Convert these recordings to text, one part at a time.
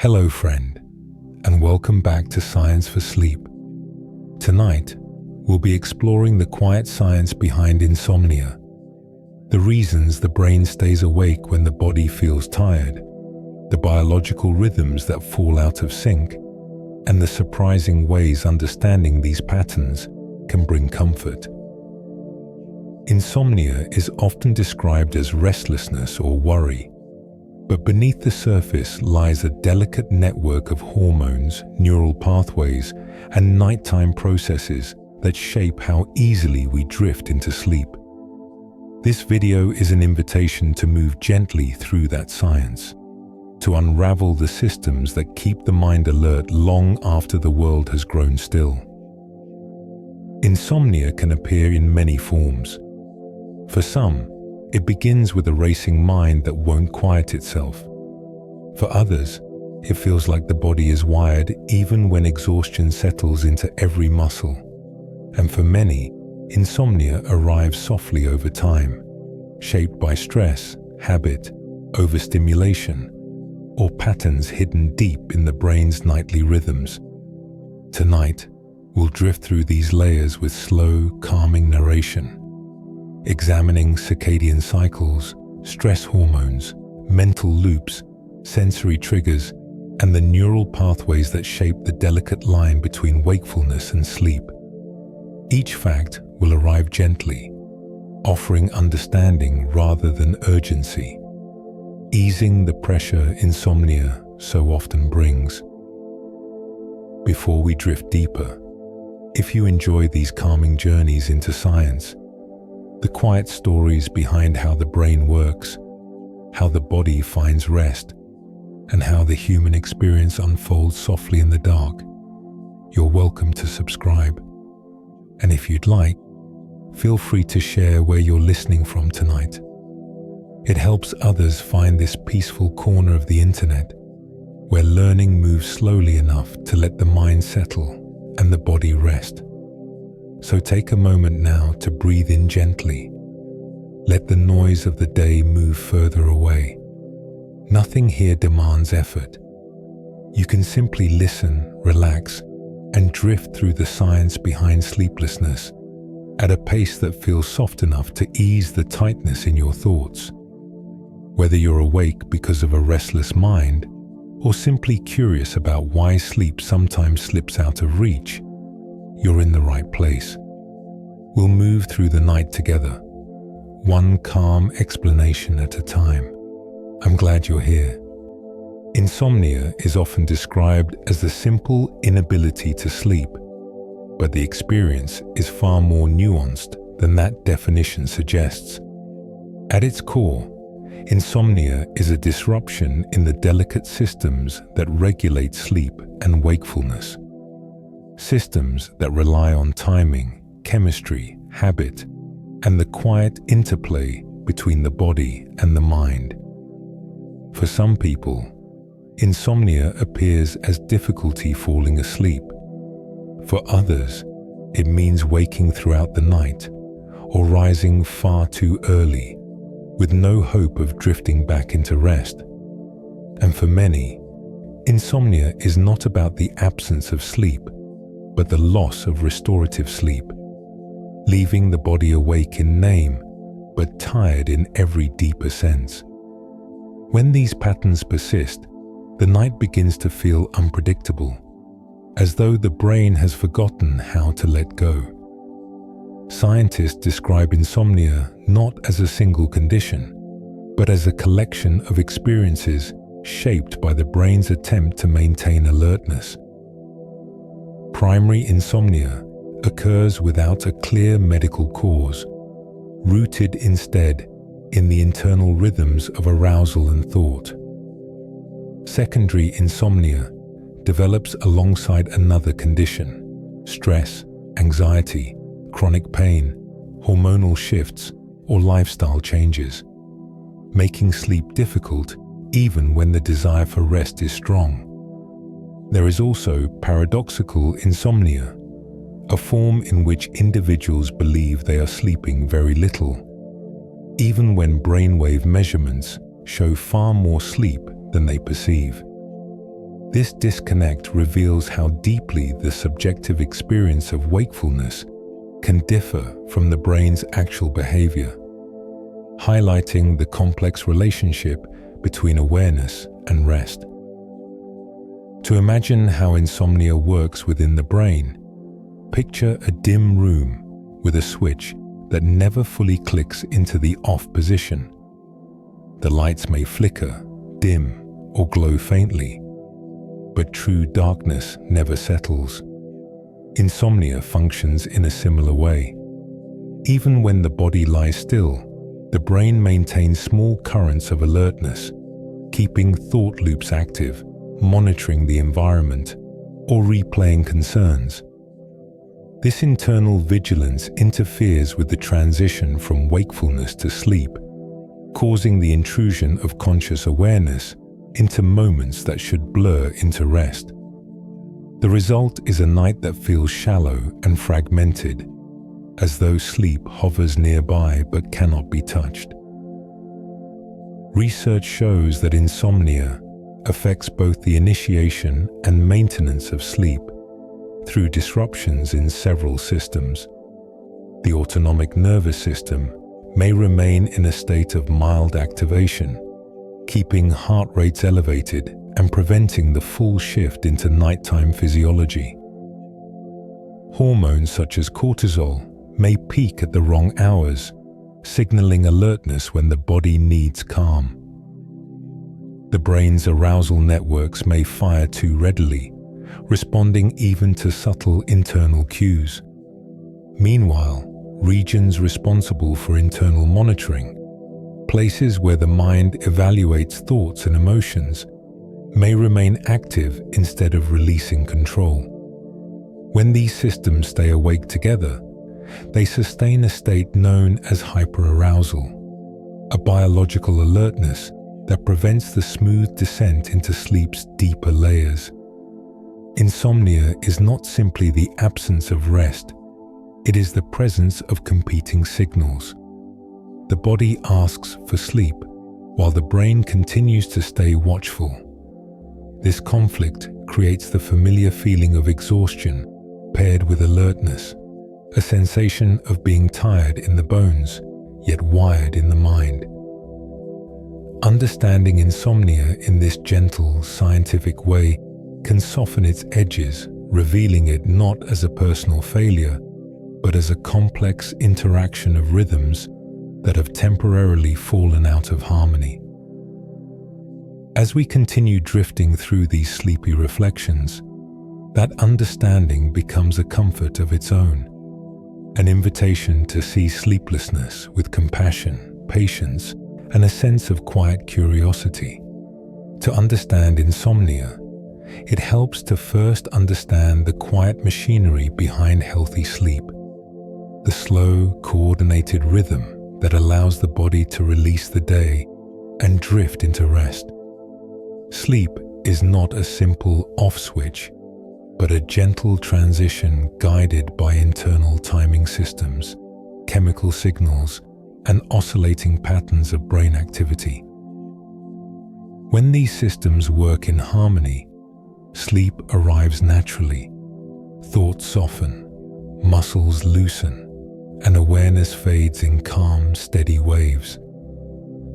Hello friend, and welcome back to Science for Sleep. Tonight, we'll be exploring the quiet science behind insomnia, the reasons the brain stays awake when the body feels tired, the biological rhythms that fall out of sync, and the surprising ways understanding these patterns can bring comfort. Insomnia is often described as restlessness or worry, but beneath the surface lies a delicate network of hormones, neural pathways, and nighttime processes that shape how easily we drift into sleep. This video is an invitation to move gently through that science, to unravel the systems that keep the mind alert long after the world has grown still. Insomnia can appear in many forms. For some, it begins with a racing mind that won't quiet itself. For others, it feels like the body is wired even when exhaustion settles into every muscle. And for many, insomnia arrives softly over time, shaped by stress, habit, overstimulation, or patterns hidden deep in the brain's nightly rhythms. Tonight, we'll drift through these layers with slow, calming narration, examining circadian cycles, stress hormones, mental loops, sensory triggers, and the neural pathways that shape the delicate line between wakefulness and sleep. Each fact will arrive gently, offering understanding rather than urgency, easing the pressure insomnia so often brings. Before we drift deeper, if you enjoy these calming journeys into science, the quiet stories behind how the brain works, how the body finds rest, and how the human experience unfolds softly in the dark, you're welcome to subscribe. And if you'd like, feel free to share where you're listening from tonight. It helps others find this peaceful corner of the internet, where learning moves slowly enough to let the mind settle and the body rest. So take a moment now to breathe in gently. Let the noise of the day move further away. Nothing here demands effort. You can simply listen, relax, and drift through the science behind sleeplessness at a pace that feels soft enough to ease the tightness in your thoughts. Whether you're awake because of a restless mind or simply curious about why sleep sometimes slips out of reach, you're in the right place. We'll move through the night together, one calm explanation at a time. I'm glad you're here. Insomnia is often described as the simple inability to sleep, but the experience is far more nuanced than that definition suggests. At its core, insomnia is a disruption in the delicate systems that regulate sleep and wakefulness. Systems that rely on timing, chemistry, habit, and the quiet interplay between the body and the mind. For some people, insomnia appears as difficulty falling asleep. For others, it means waking throughout the night or rising far too early, with no hope of drifting back into rest. And for many, insomnia is not about the absence of sleep, but the loss of restorative sleep, leaving the body awake in name, but tired in every deeper sense. When these patterns persist, the night begins to feel unpredictable, as though the brain has forgotten how to let go. Scientists describe insomnia not as a single condition, but as a collection of experiences shaped by the brain's attempt to maintain alertness. Primary insomnia occurs without a clear medical cause, rooted instead in the internal rhythms of arousal and thought. Secondary insomnia develops alongside another condition: stress, anxiety, chronic pain, hormonal shifts, or lifestyle changes, making sleep difficult even when the desire for rest is strong. There is also paradoxical insomnia, a form in which individuals believe they are sleeping very little, even when brainwave measurements show far more sleep than they perceive. This disconnect reveals how deeply the subjective experience of wakefulness can differ from the brain's actual behavior, highlighting the complex relationship between awareness and rest. To imagine how insomnia works within the brain, picture a dim room with a switch that never fully clicks into the off position. The lights may flicker, dim, or glow faintly, but true darkness never settles. Insomnia functions in a similar way. Even when the body lies still, the brain maintains small currents of alertness, keeping thought loops active, monitoring the environment, or replaying concerns. This internal vigilance interferes with the transition from wakefulness to sleep, causing the intrusion of conscious awareness into moments that should blur into rest. The result is a night that feels shallow and fragmented, as though sleep hovers nearby but cannot be touched. Research shows that insomnia affects both the initiation and maintenance of sleep through disruptions in several systems. The autonomic nervous system may remain in a state of mild activation, keeping heart rates elevated and preventing the full shift into nighttime physiology. Hormones such as cortisol may peak at the wrong hours, signaling alertness when the body needs calm. The brain's arousal networks may fire too readily, responding even to subtle internal cues. Meanwhile, regions responsible for internal monitoring, places where the mind evaluates thoughts and emotions, may remain active instead of releasing control. When these systems stay awake together, they sustain a state known as hyperarousal, a biological alertness that prevents the smooth descent into sleep's deeper layers. Insomnia is not simply the absence of rest, it is the presence of competing signals. The body asks for sleep, while the brain continues to stay watchful. This conflict creates the familiar feeling of exhaustion paired with alertness, a sensation of being tired in the bones, yet wired in the mind. Understanding insomnia in this gentle, scientific way can soften its edges, revealing it not as a personal failure, but as a complex interaction of rhythms that have temporarily fallen out of harmony. As we continue drifting through these sleepy reflections, that understanding becomes a comfort of its own, an invitation to see sleeplessness with compassion, patience, and a sense of quiet curiosity. To understand insomnia, it helps to first understand the quiet machinery behind healthy sleep, the slow, coordinated rhythm that allows the body to release the day and drift into rest. Sleep is not a simple off switch, but a gentle transition guided by internal timing systems, chemical signals, and oscillating patterns of brain activity. When these systems work in harmony, sleep arrives naturally, thoughts soften, muscles loosen, and awareness fades in calm, steady waves.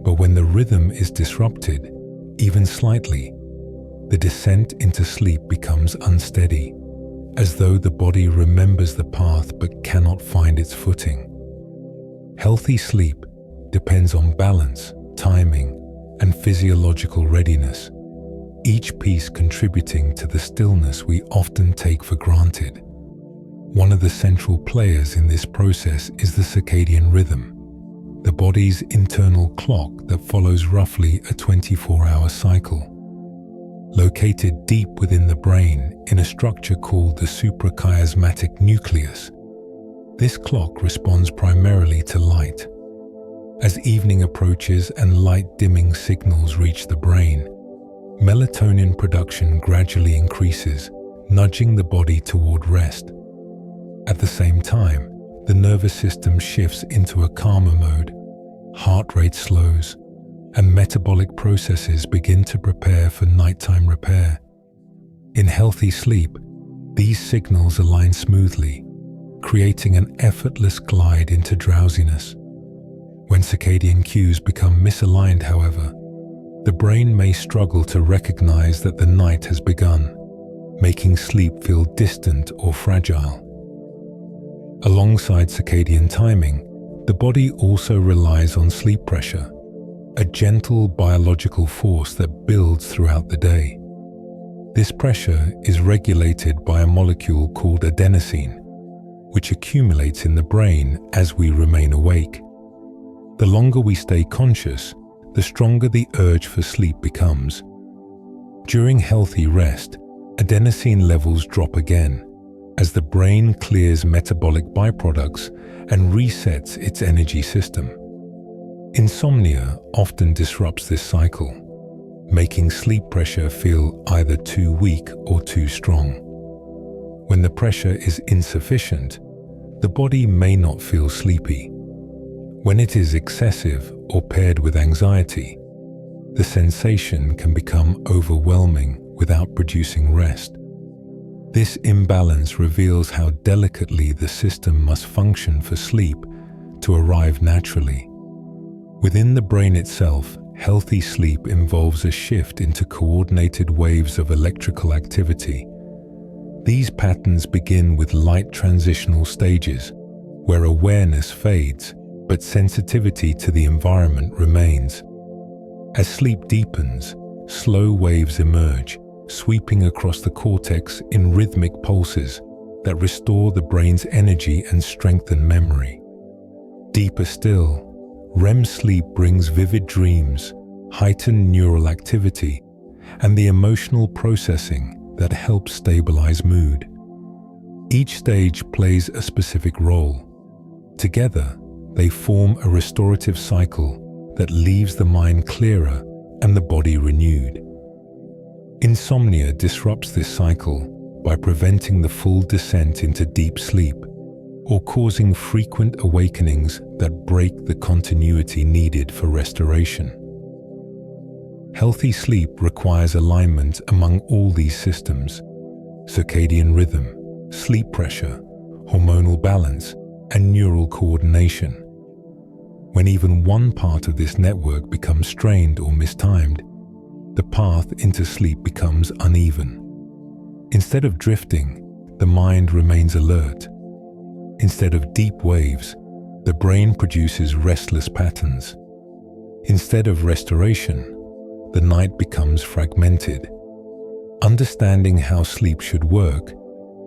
But when the rhythm is disrupted, even slightly, the descent into sleep becomes unsteady, as though the body remembers the path but cannot find its footing. Healthy sleep depends on balance, timing, and physiological readiness, each piece contributing to the stillness we often take for granted. One of the central players in this process is the circadian rhythm, the body's internal clock that follows roughly a 24-hour cycle. Located deep within the brain in a structure called the suprachiasmatic nucleus, this clock responds primarily to light. As evening approaches and light-dimming signals reach the brain, melatonin production gradually increases, nudging the body toward rest. At the same time, the nervous system shifts into a calmer mode, heart rate slows, and metabolic processes begin to prepare for nighttime repair. In healthy sleep, these signals align smoothly, creating an effortless glide into drowsiness. When circadian cues become misaligned, however, the brain may struggle to recognize that the night has begun, making sleep feel distant or fragile. Alongside circadian timing, the body also relies on sleep pressure, a gentle biological force that builds throughout the day. This pressure is regulated by a molecule called adenosine, which accumulates in the brain as we remain awake. The longer we stay conscious, the stronger the urge for sleep becomes. During healthy rest, adenosine levels drop again as the brain clears metabolic byproducts and resets its energy system. Insomnia often disrupts this cycle, making sleep pressure feel either too weak or too strong. When the pressure is insufficient, the body may not feel sleepy. When it is excessive or paired with anxiety, the sensation can become overwhelming without producing rest. This imbalance reveals how delicately the system must function for sleep to arrive naturally. Within the brain itself, healthy sleep involves a shift into coordinated waves of electrical activity. These patterns begin with light transitional stages, where awareness fades, but sensitivity to the environment remains. As sleep deepens, slow waves emerge, sweeping across the cortex in rhythmic pulses that restore the brain's energy and strengthen memory. Deeper still, REM sleep brings vivid dreams, heightened neural activity, and the emotional processing that helps stabilize mood. Each stage plays a specific role. Together, they form a restorative cycle that leaves the mind clearer and the body renewed. Insomnia disrupts this cycle by preventing the full descent into deep sleep or causing frequent awakenings that break the continuity needed for restoration. Healthy sleep requires alignment among all these systems: circadian rhythm, sleep pressure, hormonal balance, and neural coordination. When even one part of this network becomes strained or mistimed, the path into sleep becomes uneven. Instead of drifting, the mind remains alert. Instead of deep waves, the brain produces restless patterns. Instead of restoration, the night becomes fragmented. Understanding how sleep should work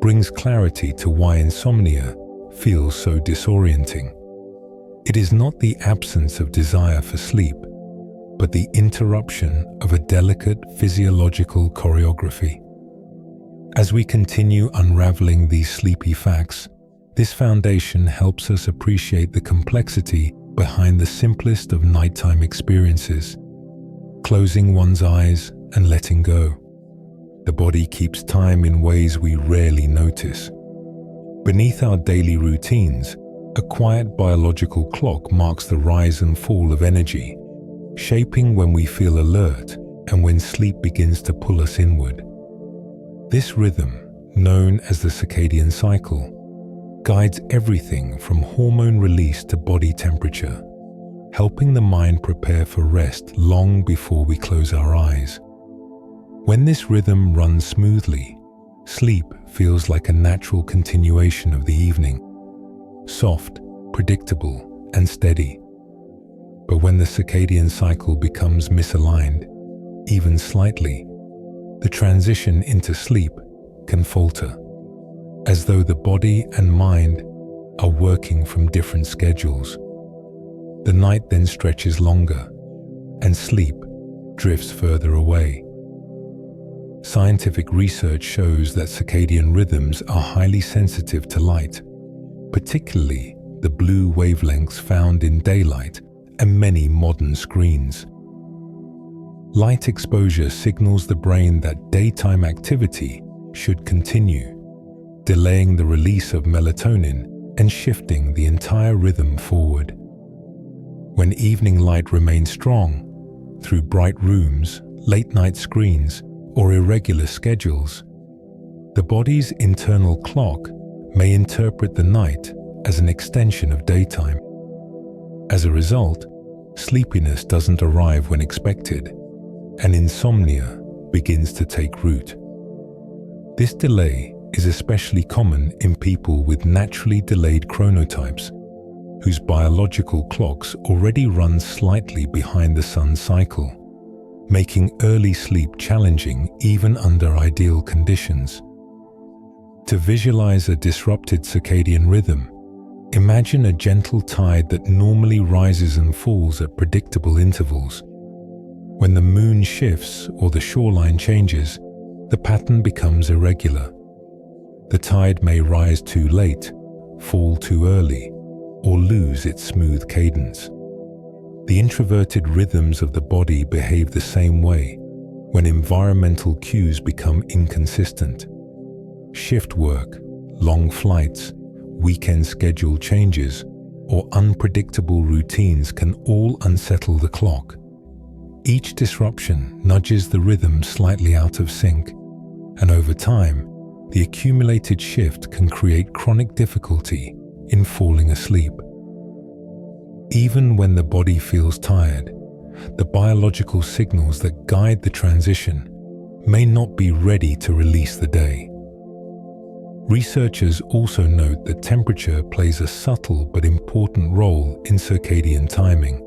brings clarity to why insomnia feels so disorienting. It is not the absence of desire for sleep, but the interruption of a delicate physiological choreography. As we continue unraveling these sleepy facts, this foundation helps us appreciate the complexity behind the simplest of nighttime experiences. Closing one's eyes and letting go. The body keeps time in ways we rarely notice. Beneath our daily routines, a quiet biological clock marks the rise and fall of energy, shaping when we feel alert and when sleep begins to pull us inward. This rhythm, known as the circadian cycle, guides everything from hormone release to body temperature, helping the mind prepare for rest long before we close our eyes. When this rhythm runs smoothly, sleep feels like a natural continuation of the evening, soft, predictable, and steady. But when the circadian cycle becomes misaligned, even slightly, the transition into sleep can falter, as though the body and mind are working from different schedules. The night then stretches longer, and sleep drifts further away. Scientific research shows that circadian rhythms are highly sensitive to light, particularly the blue wavelengths found in daylight and many modern screens. Light exposure signals the brain that daytime activity should continue, delaying the release of melatonin and shifting the entire rhythm forward. When evening light remains strong, through bright rooms, late-night screens, or irregular schedules, The body's internal clock may interpret the night as an extension of daytime. As a result, sleepiness doesn't arrive when expected, and insomnia begins to take root. This delay is especially common in people with naturally delayed chronotypes, whose biological clocks already run slightly behind the sun's cycle, making early sleep challenging even under ideal conditions. To visualize a disrupted circadian rhythm, imagine a gentle tide that normally rises and falls at predictable intervals. When the moon shifts or the shoreline changes, the pattern becomes irregular. The tide may rise too late, fall too early, or lose its smooth cadence. The introverted rhythms of the body behave the same way when environmental cues become inconsistent. Shift work, long flights, weekend schedule changes, or unpredictable routines can all unsettle the clock. Each disruption nudges the rhythm slightly out of sync, and over time, the accumulated shift can create chronic difficulty in falling asleep. Even when the body feels tired, the biological signals that guide the transition may not be ready to release the day. Researchers also note that temperature plays a subtle but important role in circadian timing.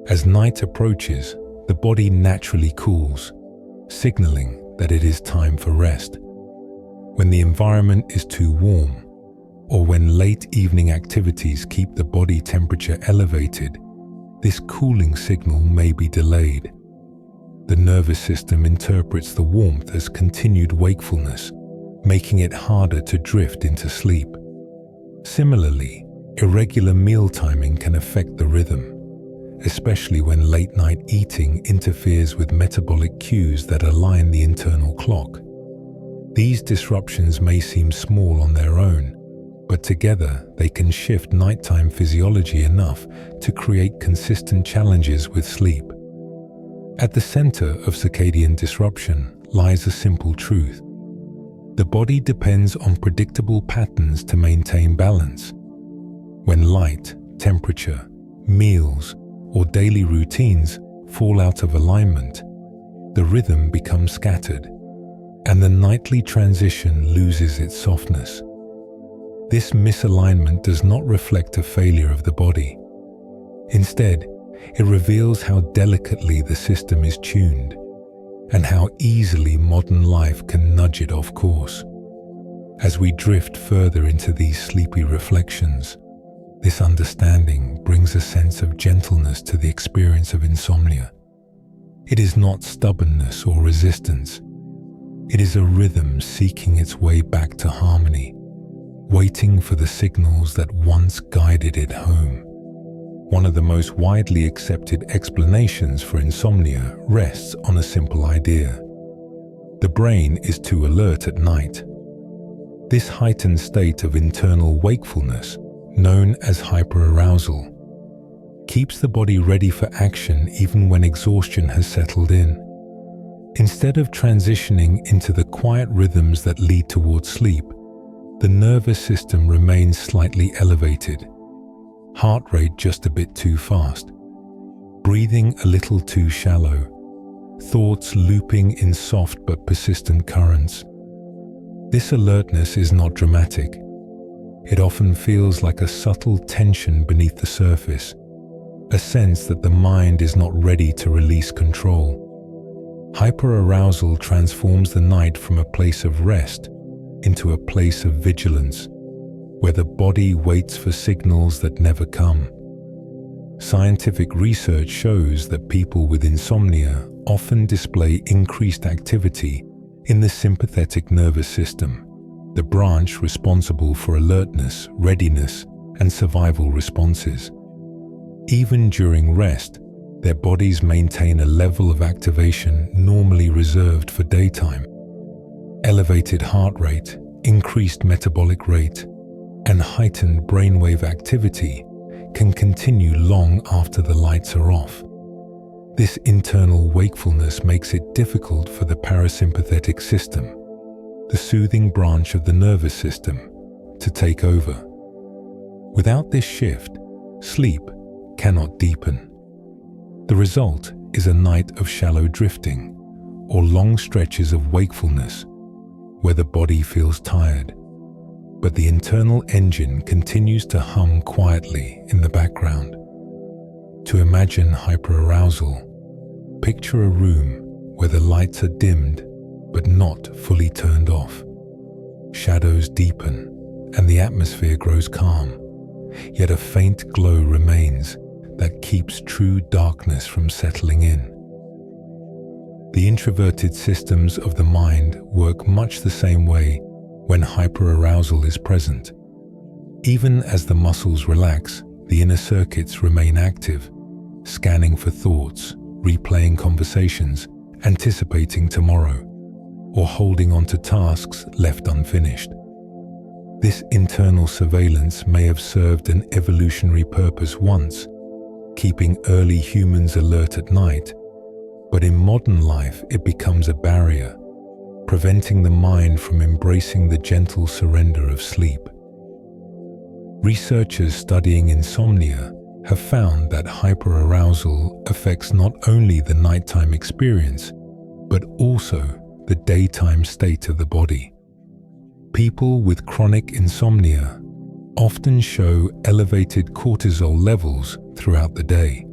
As night approaches, the body naturally cools, signaling that it is time for rest. When the environment is too warm, or when late evening activities keep the body temperature elevated, this cooling signal may be delayed. The nervous system interprets the warmth as continued wakefulness, making it harder to drift into sleep. Similarly, irregular meal timing can affect the rhythm, especially when late-night eating interferes with metabolic cues that align the internal clock. These disruptions may seem small on their own, but together they can shift nighttime physiology enough to create consistent challenges with sleep. At the center of circadian disruption lies a simple truth. The body depends on predictable patterns to maintain balance. When light, temperature, meals, or daily routines fall out of alignment, the rhythm becomes scattered, and the nightly transition loses its softness. This misalignment does not reflect a failure of the body. Instead, it reveals how delicately the system is tuned and how easily modern life can nudge it off course. As we drift further into these sleepy reflections, this understanding brings a sense of gentleness to the experience of insomnia. It is not stubbornness or resistance. It is a rhythm seeking its way back to harmony, waiting for the signals that once guided it home. One of the most widely accepted explanations for insomnia rests on a simple idea. The brain is too alert at night. This heightened state of internal wakefulness, known as hyperarousal, keeps the body ready for action even when exhaustion has settled in. Instead of transitioning into the quiet rhythms that lead towards sleep, the nervous system remains slightly elevated, heart rate just a bit too fast, breathing a little too shallow, thoughts looping in soft but persistent currents. This alertness is not dramatic. It often feels like a subtle tension beneath the surface, a sense that the mind is not ready to release control. Hyperarousal transforms the night from a place of rest into a place of vigilance, where the body waits for signals that never come. Scientific research shows that people with insomnia often display increased activity in the sympathetic nervous system, the branch responsible for alertness, readiness, and survival responses. Even during rest, their bodies maintain a level of activation normally reserved for daytime. Elevated heart rate, increased metabolic rate, and heightened brainwave activity can continue long after the lights are off. This internal wakefulness makes it difficult for the parasympathetic system, the soothing branch of the nervous system, to take over. Without this shift, sleep cannot deepen. The result is a night of shallow drifting or long stretches of wakefulness where the body feels tired, but the internal engine continues to hum quietly in the background. To imagine hyperarousal, picture a room where the lights are dimmed but not fully turned off. Shadows deepen and the atmosphere grows calm, yet a faint glow remains that keeps true darkness from settling in. The introverted systems of the mind work much the same way when hyperarousal is present. Even as the muscles relax, the inner circuits remain active, scanning for thoughts, replaying conversations, anticipating tomorrow, or holding on to tasks left unfinished. This internal surveillance may have served an evolutionary purpose once, keeping early humans alert at night, but in modern life it becomes a barrier, preventing the mind from embracing the gentle surrender of sleep. Researchers studying insomnia have found that hyperarousal affects not only the nighttime experience, but also the daytime state of the body. People with chronic insomnia often show elevated cortisol levels throughout the day,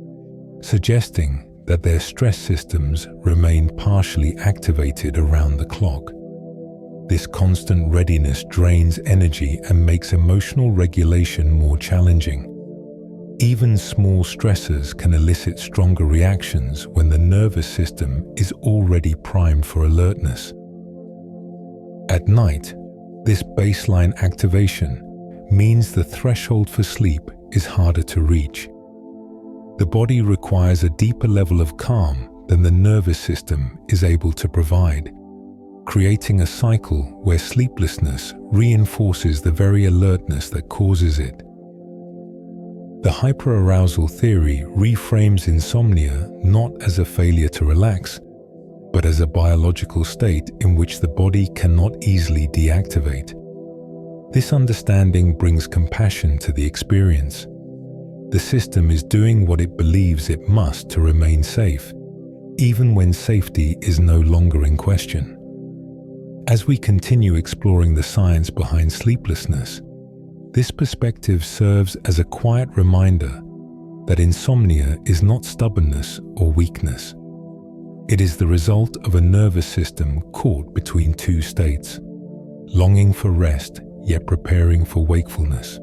suggesting that their stress systems remain partially activated around the clock. This constant readiness drains energy and makes emotional regulation more challenging. Even small stressors can elicit stronger reactions when the nervous system is already primed for alertness. At night, this baseline activation means the threshold for sleep is harder to reach. The body requires a deeper level of calm than the nervous system is able to provide, creating a cycle where sleeplessness reinforces the very alertness that causes it. The hyperarousal theory reframes insomnia not as a failure to relax, but as a biological state in which the body cannot easily deactivate. This understanding brings compassion to the experience. The system is doing what it believes it must to remain safe, even when safety is no longer in question. As we continue exploring the science behind sleeplessness, this perspective serves as a quiet reminder that insomnia is not stubbornness or weakness. It is the result of a nervous system caught between two states, longing for rest yet preparing for wakefulness.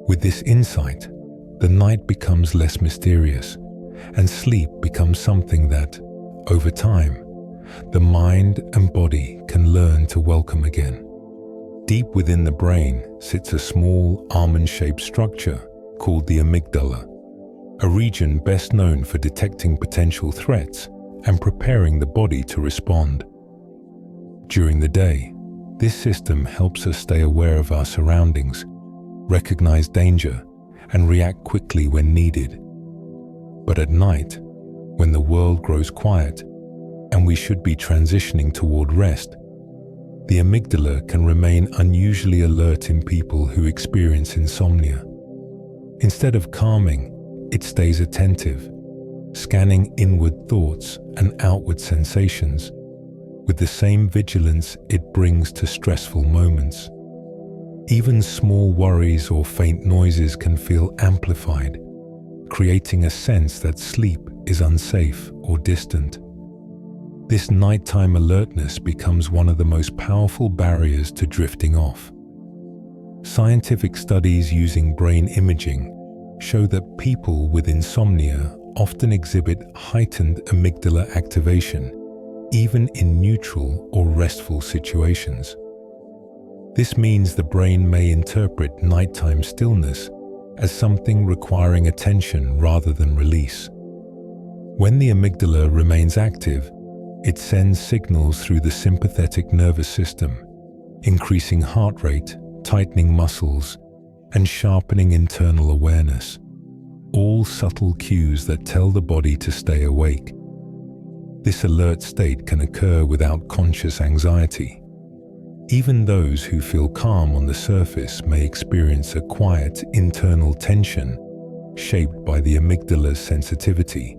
With this insight, the night becomes less mysterious, and sleep becomes something that, over time, the mind and body can learn to welcome again. Deep within the brain sits a small almond-shaped structure called the amygdala, a region best known for detecting potential threats and preparing the body to respond. During the day, this system helps us stay aware of our surroundings, recognize danger, and react quickly when needed. But at night, when the world grows quiet and we should be transitioning toward rest, the amygdala can remain unusually alert in people who experience insomnia. Instead of calming, it stays attentive, scanning inward thoughts and outward sensations with the same vigilance it brings to stressful moments. Even small worries or faint noises can feel amplified, creating a sense that sleep is unsafe or distant. This nighttime alertness becomes one of the most powerful barriers to drifting off. Scientific studies using brain imaging show that people with insomnia often exhibit heightened amygdala activation, even in neutral or restful situations. This means the brain may interpret nighttime stillness as something requiring attention rather than release. When the amygdala remains active, it sends signals through the sympathetic nervous system, increasing heart rate, tightening muscles, and sharpening internal awareness, all subtle cues that tell the body to stay awake. This alert state can occur without conscious anxiety, Even those who feel calm on the surface may experience a quiet internal tension shaped by the amygdala's sensitivity.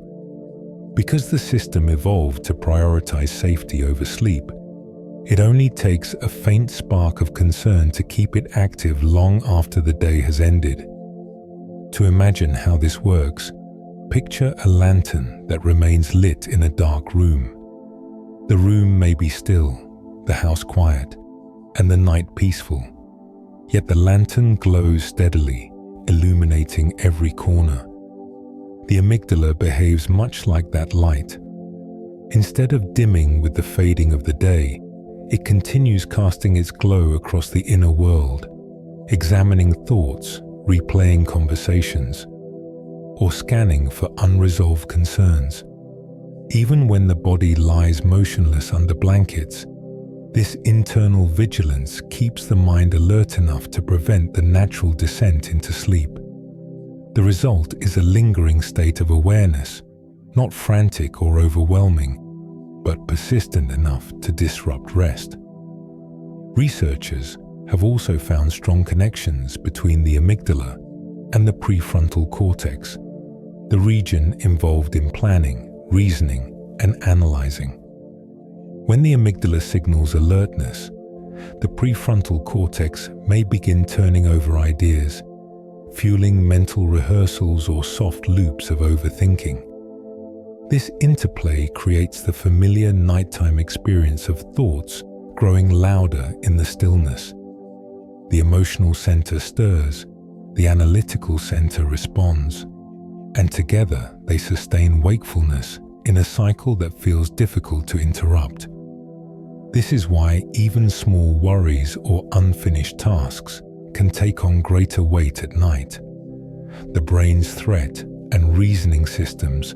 Because the system evolved to prioritize safety over sleep, it only takes a faint spark of concern to keep it active long after the day has ended. To imagine how this works, picture a lantern that remains lit in a dark room. The room may be still, the house quiet, and the night peaceful. Yet the lantern glows steadily, illuminating every corner. The amygdala behaves much like that light. Instead of dimming with the fading of the day, it continues casting its glow across the inner world, examining thoughts, replaying conversations, or scanning for unresolved concerns. Even when the body lies motionless under blankets, this internal vigilance keeps the mind alert enough to prevent the natural descent into sleep. The result is a lingering state of awareness, not frantic or overwhelming, but persistent enough to disrupt rest. Researchers have also found strong connections between the amygdala and the prefrontal cortex, the region involved in planning, reasoning, and analyzing. When the amygdala signals alertness, the prefrontal cortex may begin turning over ideas, fueling mental rehearsals or soft loops of overthinking. This interplay creates the familiar nighttime experience of thoughts growing louder in the stillness. The emotional center stirs, the analytical center responds, and together they sustain wakefulness in a cycle that feels difficult to interrupt. This is why even small worries or unfinished tasks can take on greater weight at night. The brain's threat and reasoning systems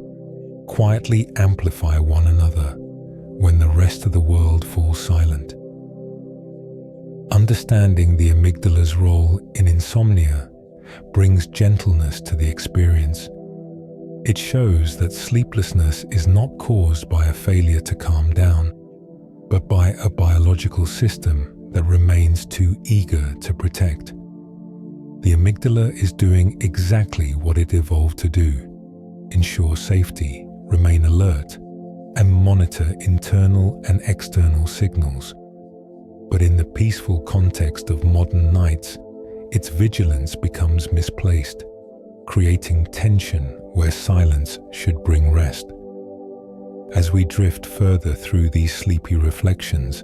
quietly amplify one another when the rest of the world falls silent. Understanding the amygdala's role in insomnia brings gentleness to the experience. It shows that sleeplessness is not caused by a failure to calm down, but by a biological system that remains too eager to protect. The amygdala is doing exactly what it evolved to do: ensure safety, remain alert, and monitor internal and external signals. But in the peaceful context of modern nights, its vigilance becomes misplaced, creating tension where silence should bring rest. As we drift further through these sleepy reflections,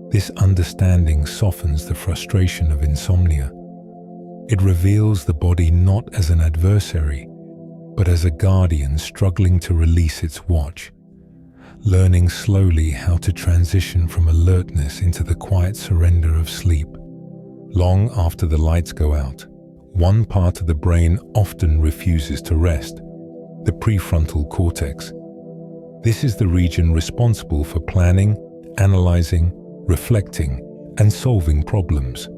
this understanding softens the frustration of insomnia. It reveals the body not as an adversary, but as a guardian struggling to release its watch, learning slowly how to transition from alertness into the quiet surrender of sleep. Long after the lights go out, one part of the brain often refuses to rest: the prefrontal cortex. This is the region responsible for planning, analyzing, reflecting, and solving problems.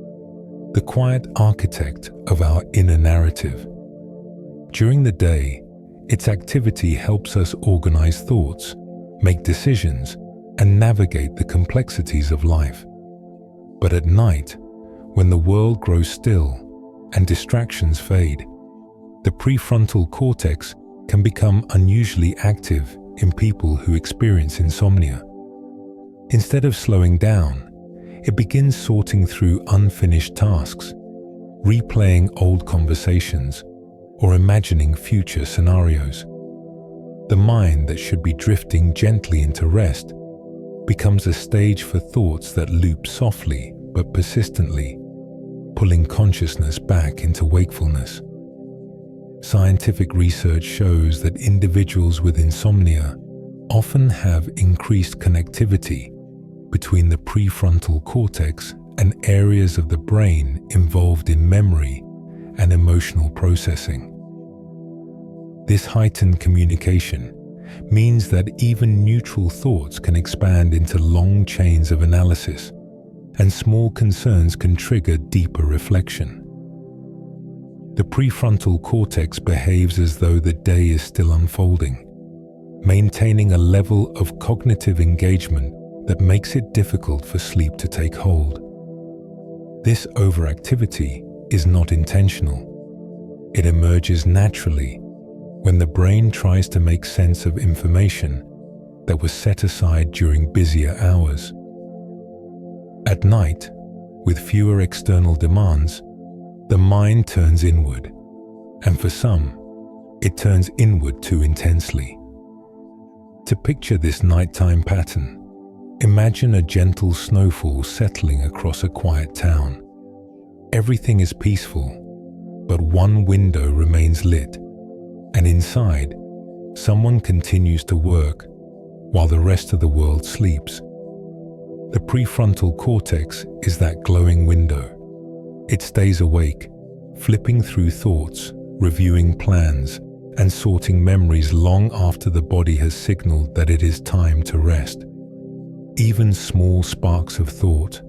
The quiet architect of our inner narrative. During the day, its activity helps us organize thoughts, make decisions, and navigate the complexities of life. But at night, when the world grows still and distractions fade, the prefrontal cortex can become unusually active in people who experience insomnia. Instead of slowing down, it begins sorting through unfinished tasks, replaying old conversations, or imagining future scenarios. The mind that should be drifting gently into rest becomes a stage for thoughts that loop softly but persistently, pulling consciousness back into wakefulness. Scientific research shows that individuals with insomnia often have increased connectivity between the prefrontal cortex and areas of the brain involved in memory and emotional processing. This heightened communication means that even neutral thoughts can expand into long chains of analysis, and small concerns can trigger deeper reflection. The prefrontal cortex behaves as though the day is still unfolding, maintaining a level of cognitive engagement that makes it difficult for sleep to take hold. This overactivity is not intentional. It emerges naturally when the brain tries to make sense of information that was set aside during busier hours. At night, with fewer external demands, the mind turns inward, and for some, it turns inward too intensely. To picture this nighttime pattern, imagine a gentle snowfall settling across a quiet town. Everything is peaceful, but one window remains lit, and inside, someone continues to work while the rest of the world sleeps. The prefrontal cortex is that glowing window. It stays awake, flipping through thoughts, reviewing plans, and sorting memories long after the body has signaled that it is time to rest. Even small sparks of thought,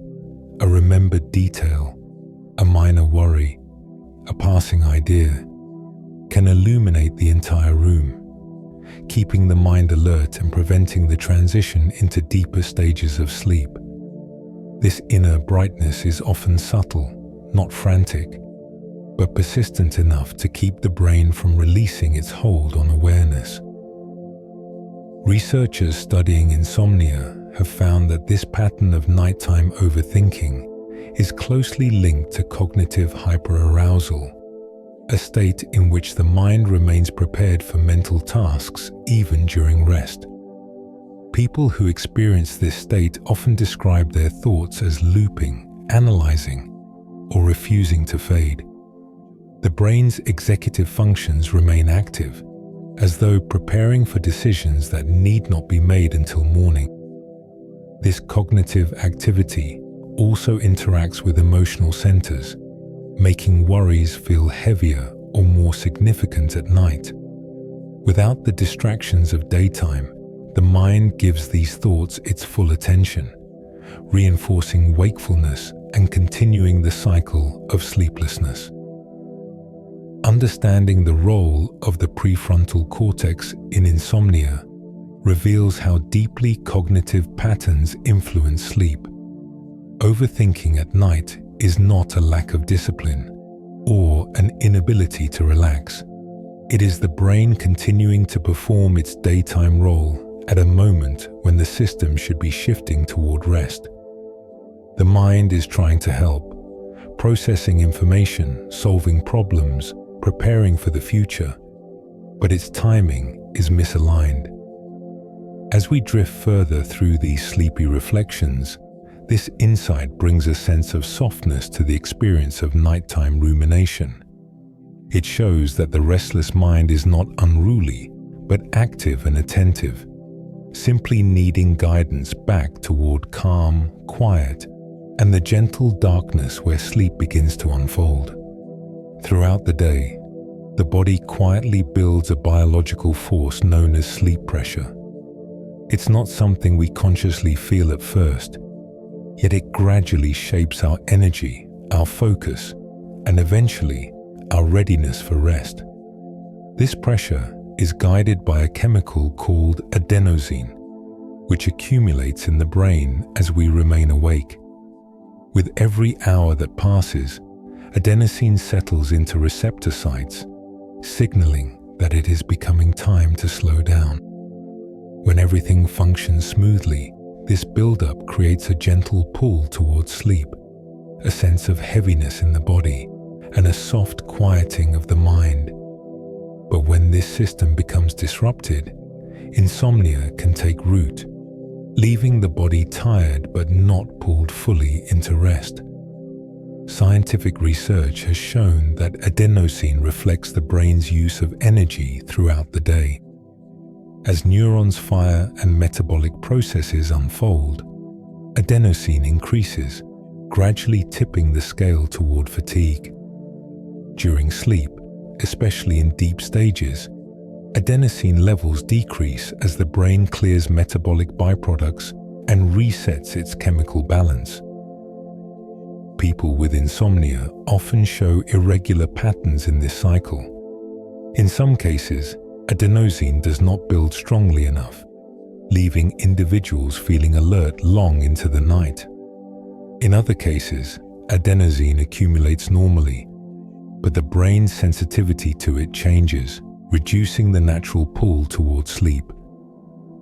a remembered detail, a minor worry, a passing idea, can illuminate the entire room, keeping the mind alert and preventing the transition into deeper stages of sleep. This inner brightness is often subtle, not frantic, but persistent enough to keep the brain from releasing its hold on awareness. Researchers studying insomnia have found that this pattern of nighttime overthinking is closely linked to cognitive hyperarousal, a state in which the mind remains prepared for mental tasks even during rest. People who experience this state often describe their thoughts as looping, analyzing, or refusing to fade. The brain's executive functions remain active, as though preparing for decisions that need not be made until morning. This cognitive activity also interacts with emotional centers, making worries feel heavier or more significant at night. Without the distractions of daytime, the mind gives these thoughts its full attention, reinforcing wakefulness and continuing the cycle of sleeplessness. Understanding the role of the prefrontal cortex in insomnia reveals how deeply cognitive patterns influence sleep. Overthinking at night is not a lack of discipline or an inability to relax. It is the brain continuing to perform its daytime role at a moment when the system should be shifting toward rest. The mind is trying to help, processing information, solving problems, preparing for the future, but its timing is misaligned. As we drift further through these sleepy reflections, this insight brings a sense of softness to the experience of nighttime rumination. It shows that the restless mind is not unruly, but active and attentive, simply needing guidance back toward calm, quiet, and the gentle darkness where sleep begins to unfold. Throughout the day, the body quietly builds a biological force known as sleep pressure. It's not something we consciously feel at first, yet it gradually shapes our energy, our focus, and eventually our readiness for rest. This pressure is guided by a chemical called adenosine, which accumulates in the brain as we remain awake. With every hour that passes, adenosine settles into receptor sites, signaling that it is becoming time to slow down. When everything functions smoothly, this buildup creates a gentle pull towards sleep, a sense of heaviness in the body, and a soft quieting of the mind. But when this system becomes disrupted, insomnia can take root, leaving the body tired but not pulled fully into rest. Scientific research has shown that adenosine reflects the brain's use of energy throughout the day. As neurons fire and metabolic processes unfold, adenosine increases, gradually tipping the scale toward fatigue. During sleep, especially in deep stages, adenosine levels decrease as the brain clears metabolic byproducts and resets its chemical balance. People with insomnia often show irregular patterns in this cycle. In some cases, adenosine does not build strongly enough, leaving individuals feeling alert long into the night. In other cases, adenosine accumulates normally, but the brain's sensitivity to it changes, reducing the natural pull towards sleep.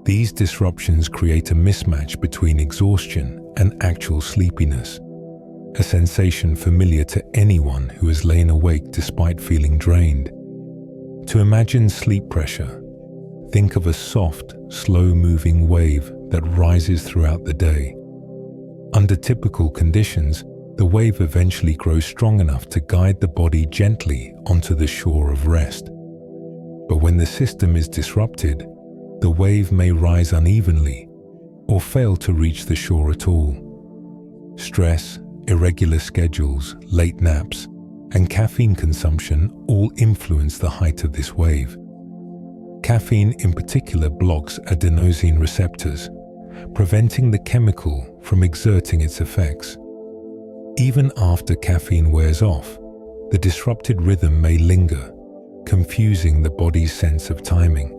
These disruptions create a mismatch between exhaustion and actual sleepiness, a sensation familiar to anyone who has lain awake despite feeling drained. To imagine sleep pressure, think of a soft, slow-moving wave that rises throughout the day. Under typical conditions, the wave eventually grows strong enough to guide the body gently onto the shore of rest. But when the system is disrupted, the wave may rise unevenly or fail to reach the shore at all. Stress, irregular schedules, late naps, and caffeine consumption all influence the height of this wave. Caffeine in particular blocks adenosine receptors, preventing the chemical from exerting its effects. Even after caffeine wears off, the disrupted rhythm may linger, confusing the body's sense of timing.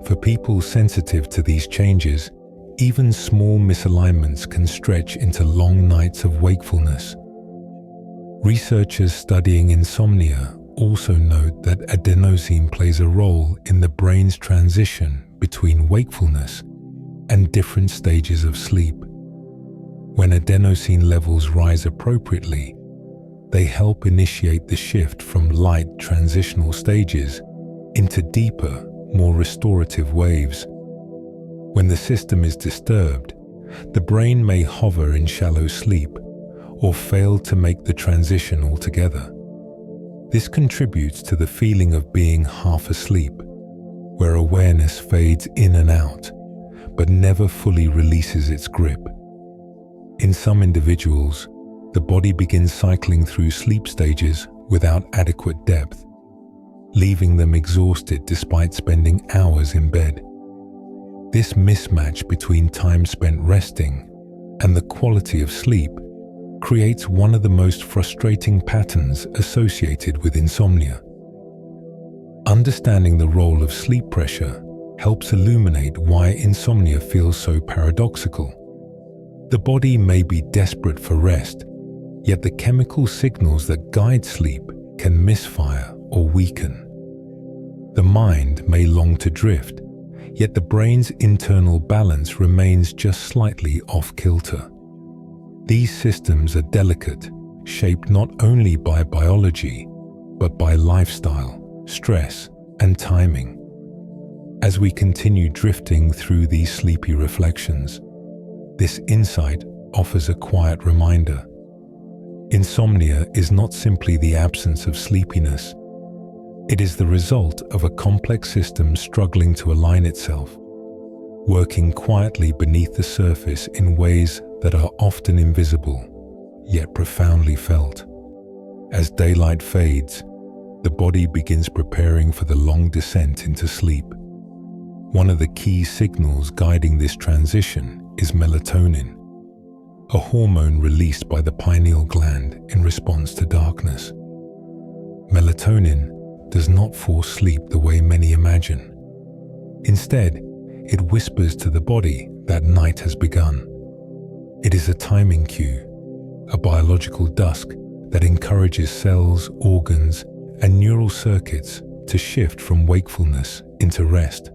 For people sensitive to these changes, even small misalignments can stretch into long nights of wakefulness. Researchers studying insomnia also note that adenosine plays a role in the brain's transition between wakefulness and different stages of sleep. When adenosine levels rise appropriately, they help initiate the shift from light transitional stages into deeper, more restorative waves. When the system is disturbed, the brain may hover in shallow sleep or fail to make the transition altogether. This contributes to the feeling of being half asleep, where awareness fades in and out, but never fully releases its grip. In some individuals, the body begins cycling through sleep stages without adequate depth, leaving them exhausted despite spending hours in bed. This mismatch between time spent resting and the quality of sleep creates one of the most frustrating patterns associated with insomnia. Understanding the role of sleep pressure helps illuminate why insomnia feels so paradoxical. The body may be desperate for rest, yet the chemical signals that guide sleep can misfire or weaken. The mind may long to drift, yet the brain's internal balance remains just slightly off-kilter. These systems are delicate, shaped not only by biology, but by lifestyle, stress, and timing. As we continue drifting through these sleepy reflections, this insight offers a quiet reminder. Insomnia is not simply the absence of sleepiness. It is the result of a complex system struggling to align itself, working quietly beneath the surface in ways that are often invisible, yet profoundly felt. As daylight fades, the body begins preparing for the long descent into sleep. One of the key signals guiding this transition is melatonin, a hormone released by the pineal gland in response to darkness. Melatonin does not force sleep the way many imagine. Instead, it whispers to the body that night has begun. It is a timing cue, a biological dusk that encourages cells, organs, and neural circuits to shift from wakefulness into rest.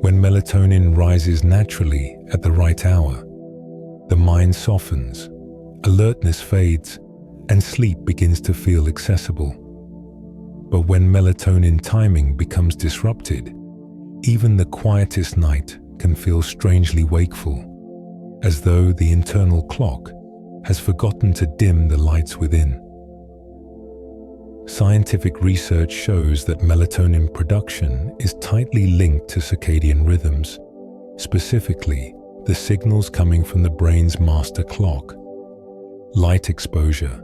When melatonin rises naturally at the right hour, the mind softens, alertness fades, and sleep begins to feel accessible. But when melatonin timing becomes disrupted, even the quietest night can feel strangely wakeful, as though the internal clock has forgotten to dim the lights within. Scientific research shows that melatonin production is tightly linked to circadian rhythms, specifically the signals coming from the brain's master clock. Light exposure,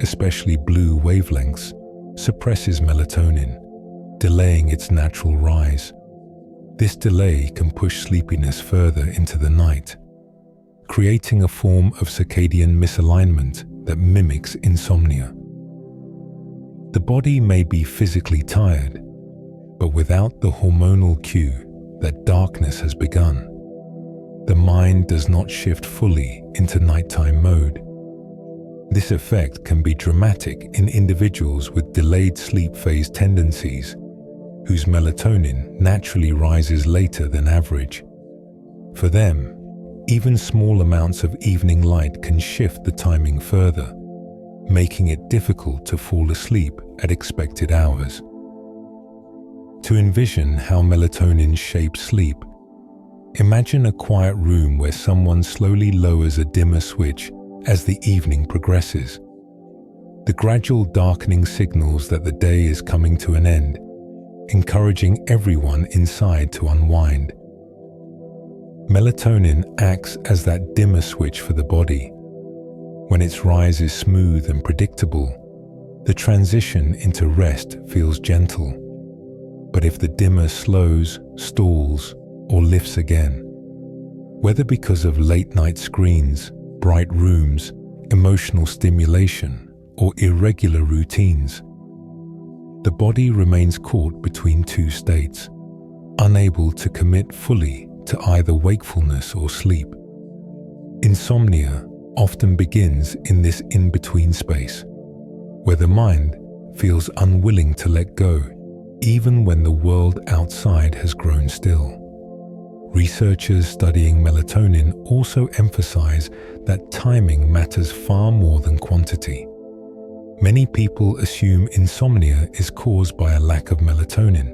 especially blue wavelengths, suppresses melatonin, delaying its natural rise. This delay can push sleepiness further into the night, creating a form of circadian misalignment that mimics insomnia. The body may be physically tired, but without the hormonal cue that darkness has begun, the mind does not shift fully into nighttime mode. This effect can be dramatic in individuals with delayed sleep phase tendencies, whose melatonin naturally rises later than average. For them, even small amounts of evening light can shift the timing further, making it difficult to fall asleep at expected hours. To envision how melatonin shapes sleep, imagine a quiet room where someone slowly lowers a dimmer switch as the evening progresses. The gradual darkening signals that the day is coming to an end, encouraging everyone inside to unwind. Melatonin acts as that dimmer switch for the body. When its rise is smooth and predictable, the transition into rest feels gentle. But if the dimmer slows, stalls, or lifts again, whether because of late-night screens, bright rooms, emotional stimulation, or irregular routines, the body remains caught between two states, unable to commit fully to either wakefulness or sleep. Insomnia often begins in this in-between space, where the mind feels unwilling to let go, even when the world outside has grown still. Researchers studying melatonin also emphasize that timing matters far more than quantity. Many people assume insomnia is caused by a lack of melatonin,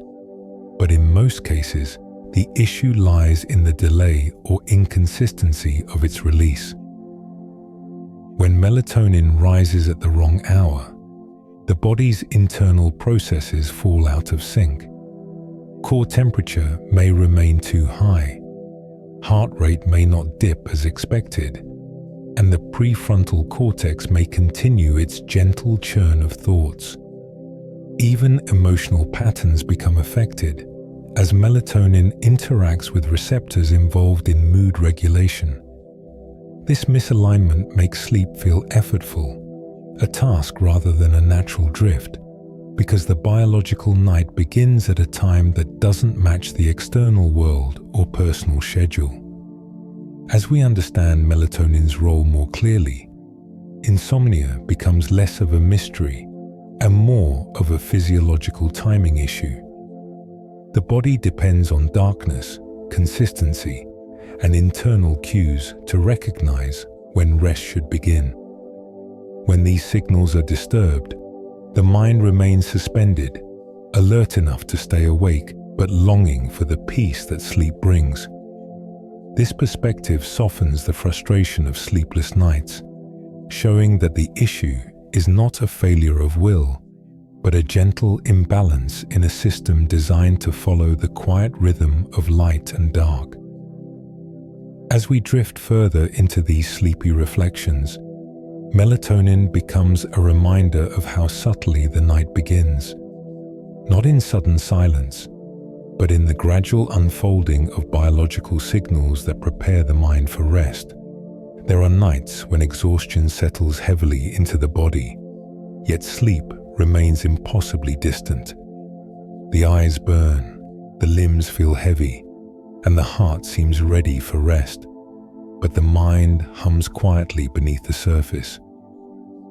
but in most cases, the issue lies in the delay or inconsistency of its release. When melatonin rises at the wrong hour, the body's internal processes fall out of sync. Core temperature may remain too high, heart rate may not dip as expected, and the prefrontal cortex may continue its gentle churn of thoughts. Even emotional patterns become affected, as melatonin interacts with receptors involved in mood regulation. This misalignment makes sleep feel effortful, a task rather than a natural drift, because the biological night begins at a time that doesn't match the external world or personal schedule. As we understand melatonin's role more clearly, insomnia becomes less of a mystery and more of a physiological timing issue. The body depends on darkness, consistency, and internal cues to recognize when rest should begin. When these signals are disturbed, the mind remains suspended, alert enough to stay awake, but longing for the peace that sleep brings. This perspective softens the frustration of sleepless nights, showing that the issue is not a failure of will, but a gentle imbalance in a system designed to follow the quiet rhythm of light and dark. As we drift further into these sleepy reflections, melatonin becomes a reminder of how subtly the night begins, not in sudden silence, but in the gradual unfolding of biological signals that prepare the mind for rest. There are nights when exhaustion settles heavily into the body, yet sleep remains impossibly distant. The eyes burn, the limbs feel heavy, and the heart seems ready for rest, but the mind hums quietly beneath the surface.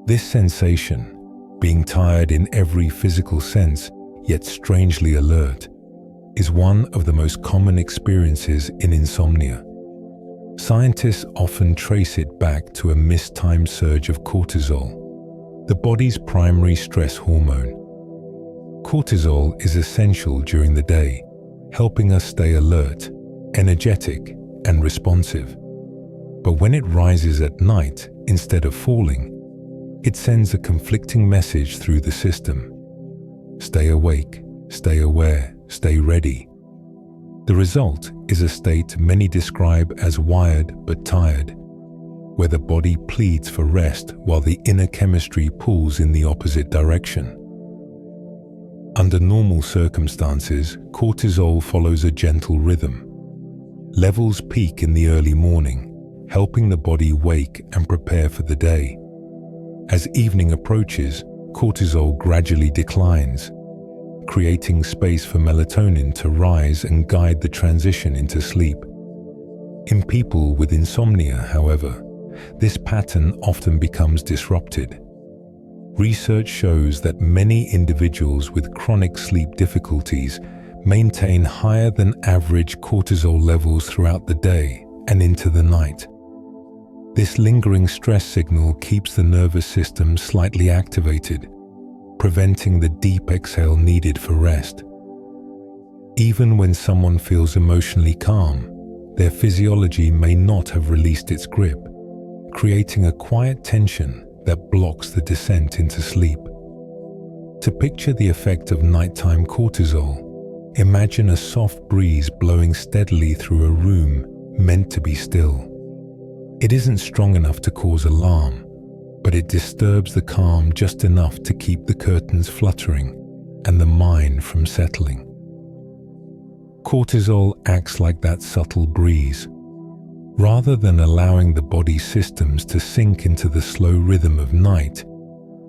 This sensation, being tired in every physical sense, yet strangely alert, is one of the most common experiences in insomnia. Scientists often trace it back to a mistimed surge of cortisol, the body's primary stress hormone. Cortisol is essential during the day, helping us stay alert, energetic, and responsive. But when it rises at night instead of falling, it sends a conflicting message through the system. Stay awake, stay aware, stay ready. The result is a state many describe as wired but tired, where the body pleads for rest while the inner chemistry pulls in the opposite direction. Under normal circumstances, cortisol follows a gentle rhythm. Levels peak in the early morning, helping the body wake and prepare for the day. As evening approaches, cortisol gradually declines, creating space for melatonin to rise and guide the transition into sleep. In people with insomnia, however, this pattern often becomes disrupted. Research shows that many individuals with chronic sleep difficulties maintain higher than average cortisol levels throughout the day and into the night. This lingering stress signal keeps the nervous system slightly activated, preventing the deep exhale needed for rest. Even when someone feels emotionally calm, their physiology may not have released its grip, creating a quiet tension that blocks the descent into sleep. To picture the effect of nighttime cortisol, imagine a soft breeze blowing steadily through a room meant to be still. It isn't strong enough to cause alarm, but it disturbs the calm just enough to keep the curtains fluttering and the mind from settling. Cortisol acts like that subtle breeze. Rather than allowing the body's systems to sink into the slow rhythm of night,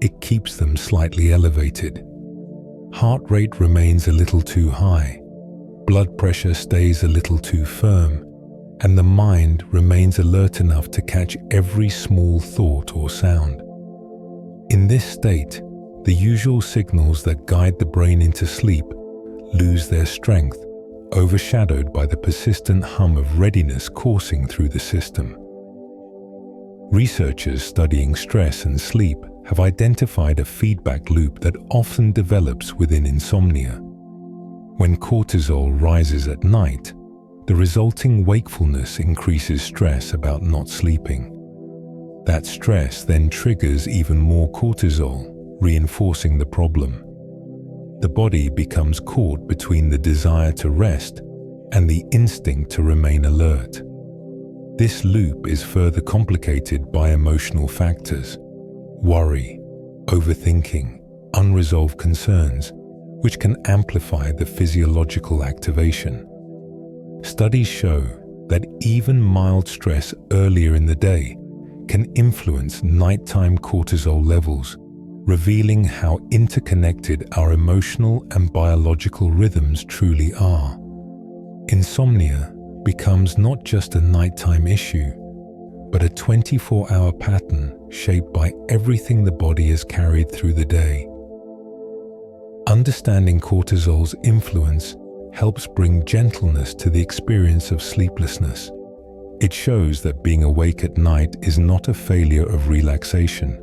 it keeps them slightly elevated. Heart rate remains a little too high, blood pressure stays a little too firm, and the mind remains alert enough to catch every small thought or sound. In this state, the usual signals that guide the brain into sleep lose their strength, overshadowed by the persistent hum of readiness coursing through the system. Researchers studying stress and sleep have identified a feedback loop that often develops within insomnia. When cortisol rises at night, the resulting wakefulness increases stress about not sleeping. That stress then triggers even more cortisol, reinforcing the problem. The body becomes caught between the desire to rest and the instinct to remain alert. This loop is further complicated by emotional factors, worry, overthinking, unresolved concerns, which can amplify the physiological activation. Studies show that even mild stress earlier in the day can influence nighttime cortisol levels, revealing how interconnected our emotional and biological rhythms truly are. Insomnia becomes not just a nighttime issue, but a 24-hour pattern shaped by everything the body has carried through the day. Understanding cortisol's influence helps bring gentleness to the experience of sleeplessness. It shows that being awake at night is not a failure of relaxation,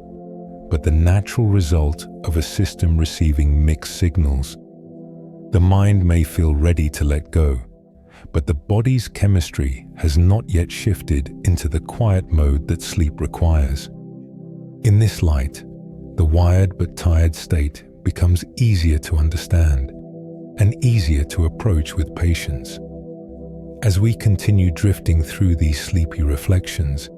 but the natural result of a system receiving mixed signals. The mind may feel ready to let go, but the body's chemistry has not yet shifted into the quiet mode that sleep requires. In this light, the wired but tired state becomes easier to understand and easier to approach with patience. As we continue drifting through these sleepy reflections,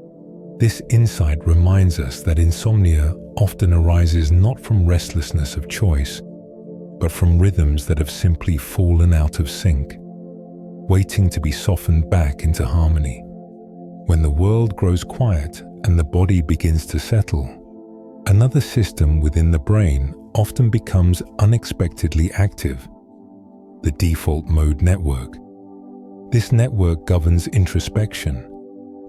this insight reminds us that insomnia often arises not from restlessness of choice, but from rhythms that have simply fallen out of sync, waiting to be softened back into harmony. When the world grows quiet and the body begins to settle, another system within the brain often becomes unexpectedly active: the default mode network. This network governs introspection,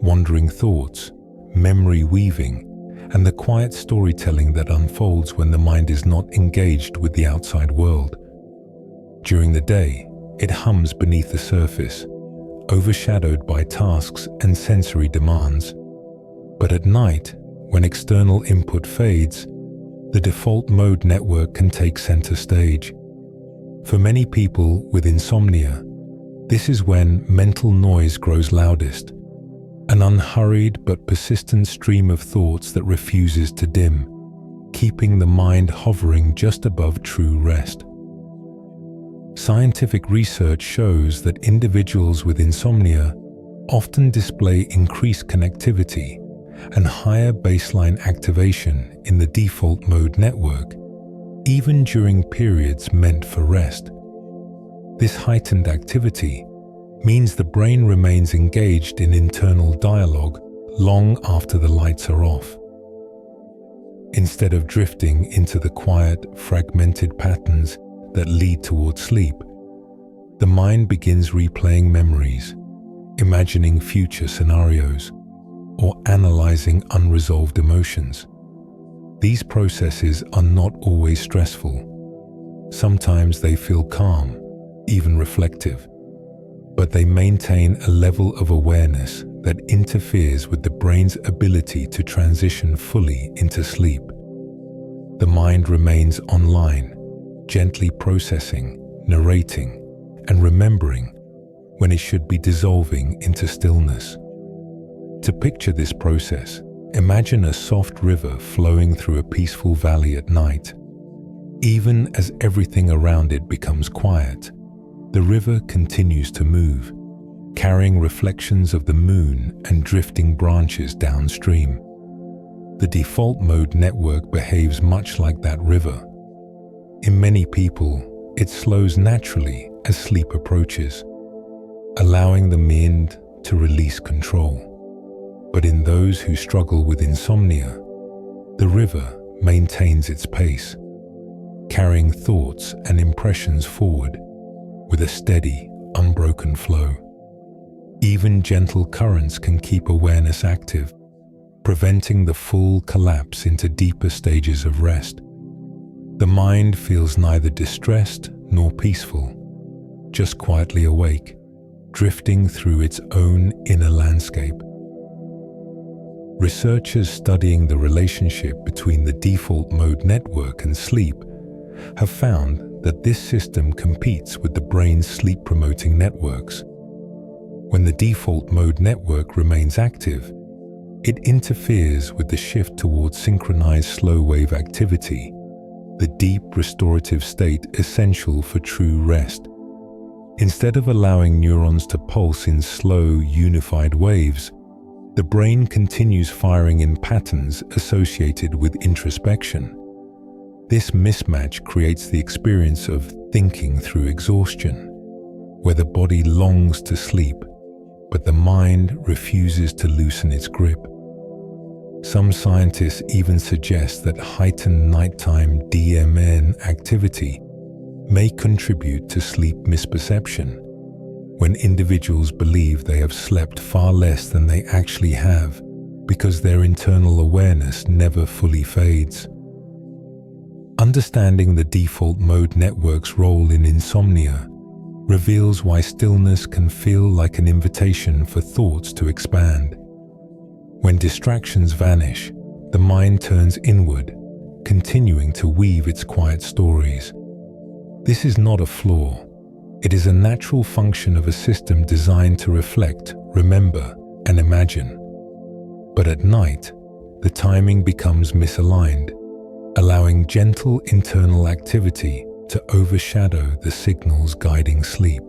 wandering thoughts, memory weaving, and the quiet storytelling that unfolds when the mind is not engaged with the outside world. During the day, it hums beneath the surface, overshadowed by tasks and sensory demands. But at night, when external input fades, the default mode network can take center stage. For many people with insomnia, this is when mental noise grows loudest, an unhurried but persistent stream of thoughts that refuses to dim, keeping the mind hovering just above true rest. Scientific research shows that individuals with insomnia often display increased connectivity and higher baseline activation in the default mode network, even during periods meant for rest. This heightened activity means the brain remains engaged in internal dialogue long after the lights are off. Instead of drifting into the quiet, fragmented patterns that lead towards sleep, the mind begins replaying memories, imagining future scenarios, or analyzing unresolved emotions. These processes are not always stressful. Sometimes they feel calm, even reflective, but they maintain a level of awareness that interferes with the brain's ability to transition fully into sleep. The mind remains online, gently processing, narrating, and remembering when it should be dissolving into stillness. To picture this process, imagine a soft river flowing through a peaceful valley at night. Even as everything around it becomes quiet, the river continues to move, carrying reflections of the moon and drifting branches downstream. The default mode network behaves much like that river. In many people, it slows naturally as sleep approaches, allowing the mind to release control. But in those who struggle with insomnia, the river maintains its pace, carrying thoughts and impressions forward with a steady, unbroken flow. Even gentle currents can keep awareness active, preventing the full collapse into deeper stages of rest. The mind feels neither distressed nor peaceful, just quietly awake, drifting through its own inner landscape. Researchers studying the relationship between the default mode network and sleep have found that this system competes with the brain's sleep-promoting networks. When the default mode network remains active, it interferes with the shift towards synchronized slow-wave activity, the deep restorative state essential for true rest. Instead of allowing neurons to pulse in slow, unified waves, the brain continues firing in patterns associated with introspection. This mismatch creates the experience of thinking through exhaustion, where the body longs to sleep, but the mind refuses to loosen its grip. Some scientists even suggest that heightened nighttime DMN activity may contribute to sleep misperception, when individuals believe they have slept far less than they actually have because their internal awareness never fully fades. Understanding the default mode network's role in insomnia reveals why stillness can feel like an invitation for thoughts to expand. When distractions vanish, the mind turns inward, continuing to weave its quiet stories. This is not a flaw. It is a natural function of a system designed to reflect, remember, and imagine. But at night, the timing becomes misaligned, allowing gentle internal activity to overshadow the signals guiding sleep.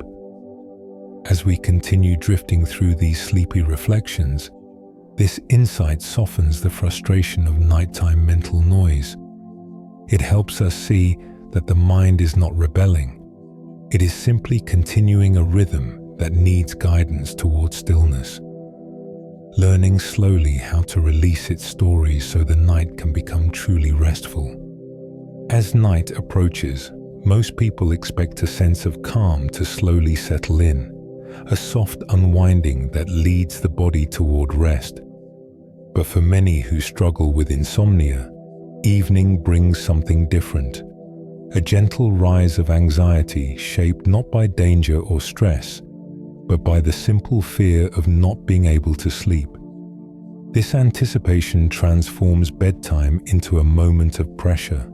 As we continue drifting through these sleepy reflections, this insight softens the frustration of nighttime mental noise. It helps us see that the mind is not rebelling. It is simply continuing a rhythm that needs guidance towards stillness, learning slowly how to release its stories so the night can become truly restful. As night approaches, most people expect a sense of calm to slowly settle in, a soft unwinding that leads the body toward rest. But for many who struggle with insomnia, evening brings something different, a gentle rise of anxiety shaped not by danger or stress, but by the simple fear of not being able to sleep. This anticipation transforms bedtime into a moment of pressure.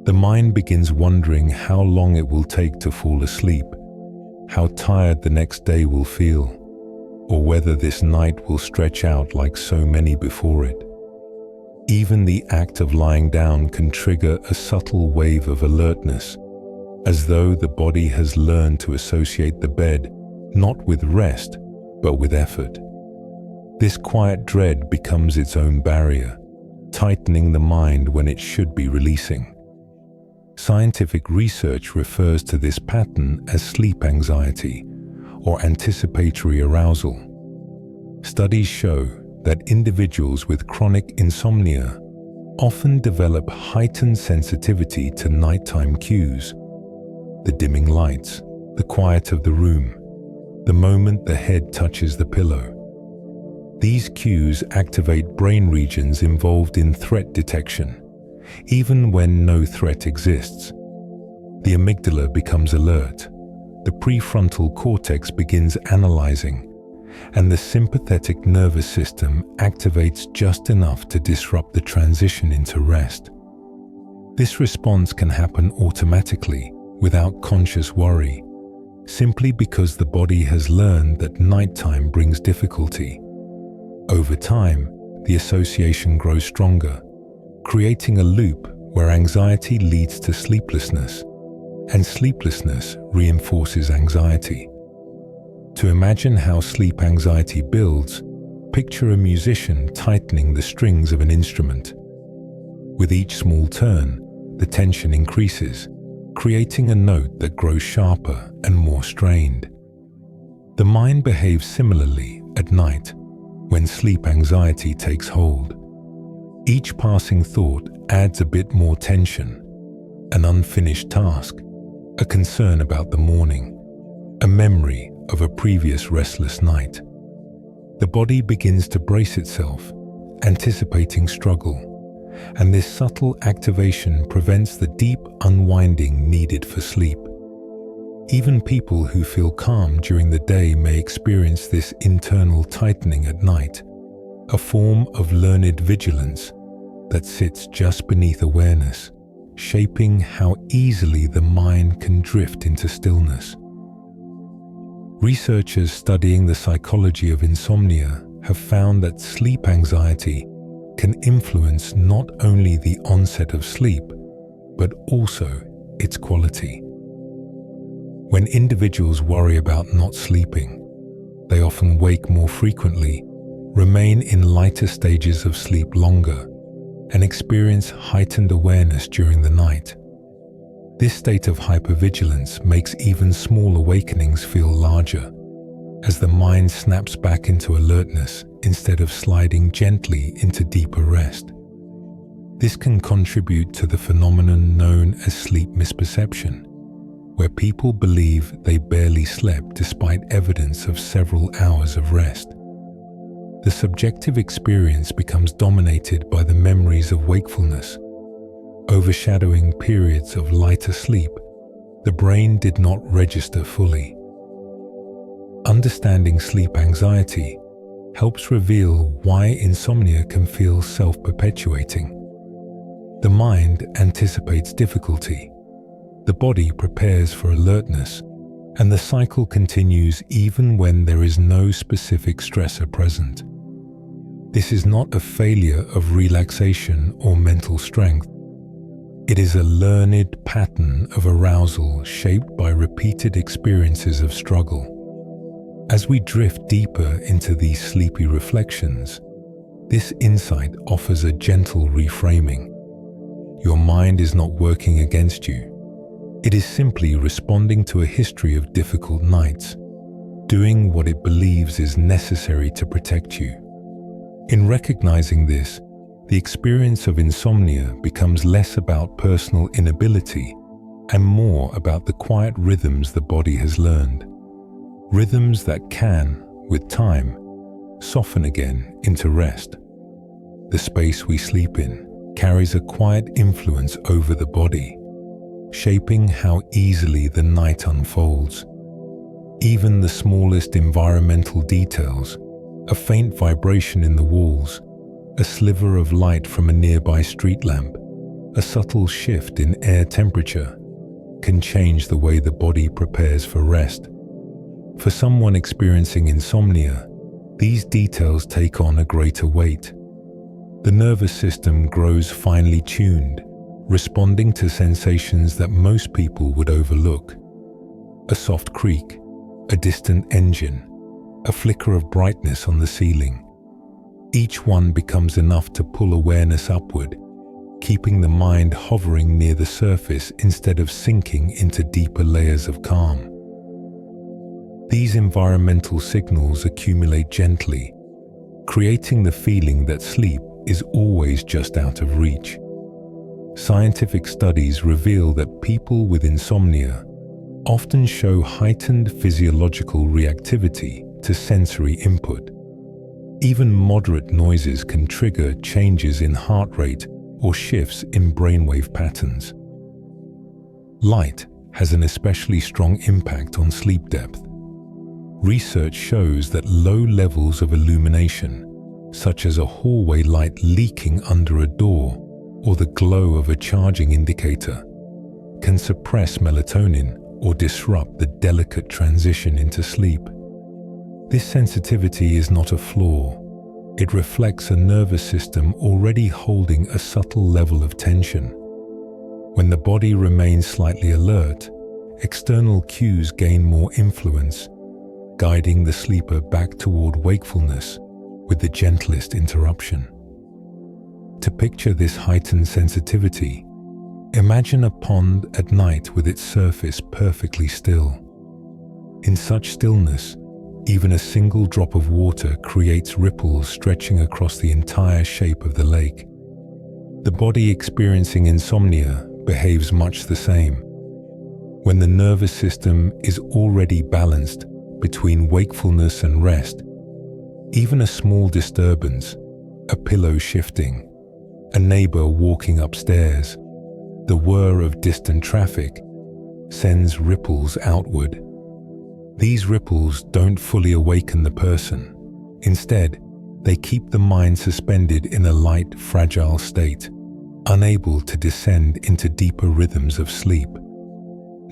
The mind begins wondering how long it will take to fall asleep, how tired the next day will feel, or whether this night will stretch out like so many before it. Even the act of lying down can trigger a subtle wave of alertness, as though the body has learned to associate the bed not with rest, but with effort. This quiet dread becomes its own barrier, tightening the mind when it should be releasing. Scientific research refers to this pattern as sleep anxiety, or anticipatory arousal. Studies show that individuals with chronic insomnia often develop heightened sensitivity to nighttime cues, the dimming lights, the quiet of the room, the moment the head touches the pillow. These cues activate brain regions involved in threat detection, even when no threat exists. The amygdala becomes alert, the prefrontal cortex begins analyzing, and the sympathetic nervous system activates just enough to disrupt the transition into rest. This response can happen automatically, without conscious worry, simply because the body has learned that nighttime brings difficulty. Over time, the association grows stronger, creating a loop where anxiety leads to sleeplessness, and sleeplessness reinforces anxiety. To imagine how sleep anxiety builds, picture a musician tightening the strings of an instrument. With each small turn, the tension increases, creating a note that grows sharper and more strained. The mind behaves similarly at night, when sleep anxiety takes hold. Each passing thought adds a bit more tension, an unfinished task, a concern about the morning, a memory of a previous restless night. The body begins to brace itself, anticipating struggle, and this subtle activation prevents the deep unwinding needed for sleep. Even people who feel calm during the day may experience this internal tightening at night, a form of learned vigilance that sits just beneath awareness, shaping how easily the mind can drift into stillness. Researchers studying the psychology of insomnia have found that sleep anxiety can influence not only the onset of sleep, but also its quality. When individuals worry about not sleeping, they often wake more frequently, remain in lighter stages of sleep longer, and experience heightened awareness during the night. This state of hypervigilance makes even small awakenings feel larger, as the mind snaps back into alertness instead of sliding gently into deeper rest. This can contribute to the phenomenon known as sleep misperception, where people believe they barely slept despite evidence of several hours of rest. The subjective experience becomes dominated by the memories of wakefulness, overshadowing periods of lighter sleep the brain did not register fully. Understanding sleep anxiety helps reveal why insomnia can feel self-perpetuating. The mind anticipates difficulty, the body prepares for alertness, and the cycle continues even when there is no specific stressor present. This is not a failure of relaxation or mental strength. It is a learned pattern of arousal shaped by repeated experiences of struggle. As we drift deeper into these sleepy reflections, this insight offers a gentle reframing. Your mind is not working against you. It is simply responding to a history of difficult nights, doing what it believes is necessary to protect you. In recognizing this, the experience of insomnia becomes less about personal inability and more about the quiet rhythms the body has learned. Rhythms that can, with time, soften again into rest. The space we sleep in carries a quiet influence over the body, shaping how easily the night unfolds. Even the smallest environmental details, a faint vibration in the walls, a sliver of light from a nearby street lamp, a subtle shift in air temperature, can change the way the body prepares for rest. For someone experiencing insomnia, these details take on a greater weight. The nervous system grows finely tuned, responding to sensations that most people would overlook. A soft creak, a distant engine, a flicker of brightness on the ceiling. Each one becomes enough to pull awareness upward, keeping the mind hovering near the surface instead of sinking into deeper layers of calm. These environmental signals accumulate gently, creating the feeling that sleep is always just out of reach. Scientific studies reveal that people with insomnia often show heightened physiological reactivity to sensory input. Even moderate noises can trigger changes in heart rate or shifts in brainwave patterns. Light has an especially strong impact on sleep depth. Research shows that low levels of illumination, such as a hallway light leaking under a door or the glow of a charging indicator, can suppress melatonin or disrupt the delicate transition into sleep. This sensitivity is not a flaw. It reflects a nervous system already holding a subtle level of tension. When the body remains slightly alert, external cues gain more influence, guiding the sleeper back toward wakefulness with the gentlest interruption. To picture this heightened sensitivity, imagine a pond at night with its surface perfectly still. In such stillness, even a single drop of water creates ripples stretching across the entire shape of the lake. The body experiencing insomnia behaves much the same. When the nervous system is already balanced between wakefulness and rest, even a small disturbance, a pillow shifting, a neighbor walking upstairs, the whir of distant traffic, sends ripples outward. These ripples don't fully awaken the person. Instead, they keep the mind suspended in a light, fragile state, unable to descend into deeper rhythms of sleep.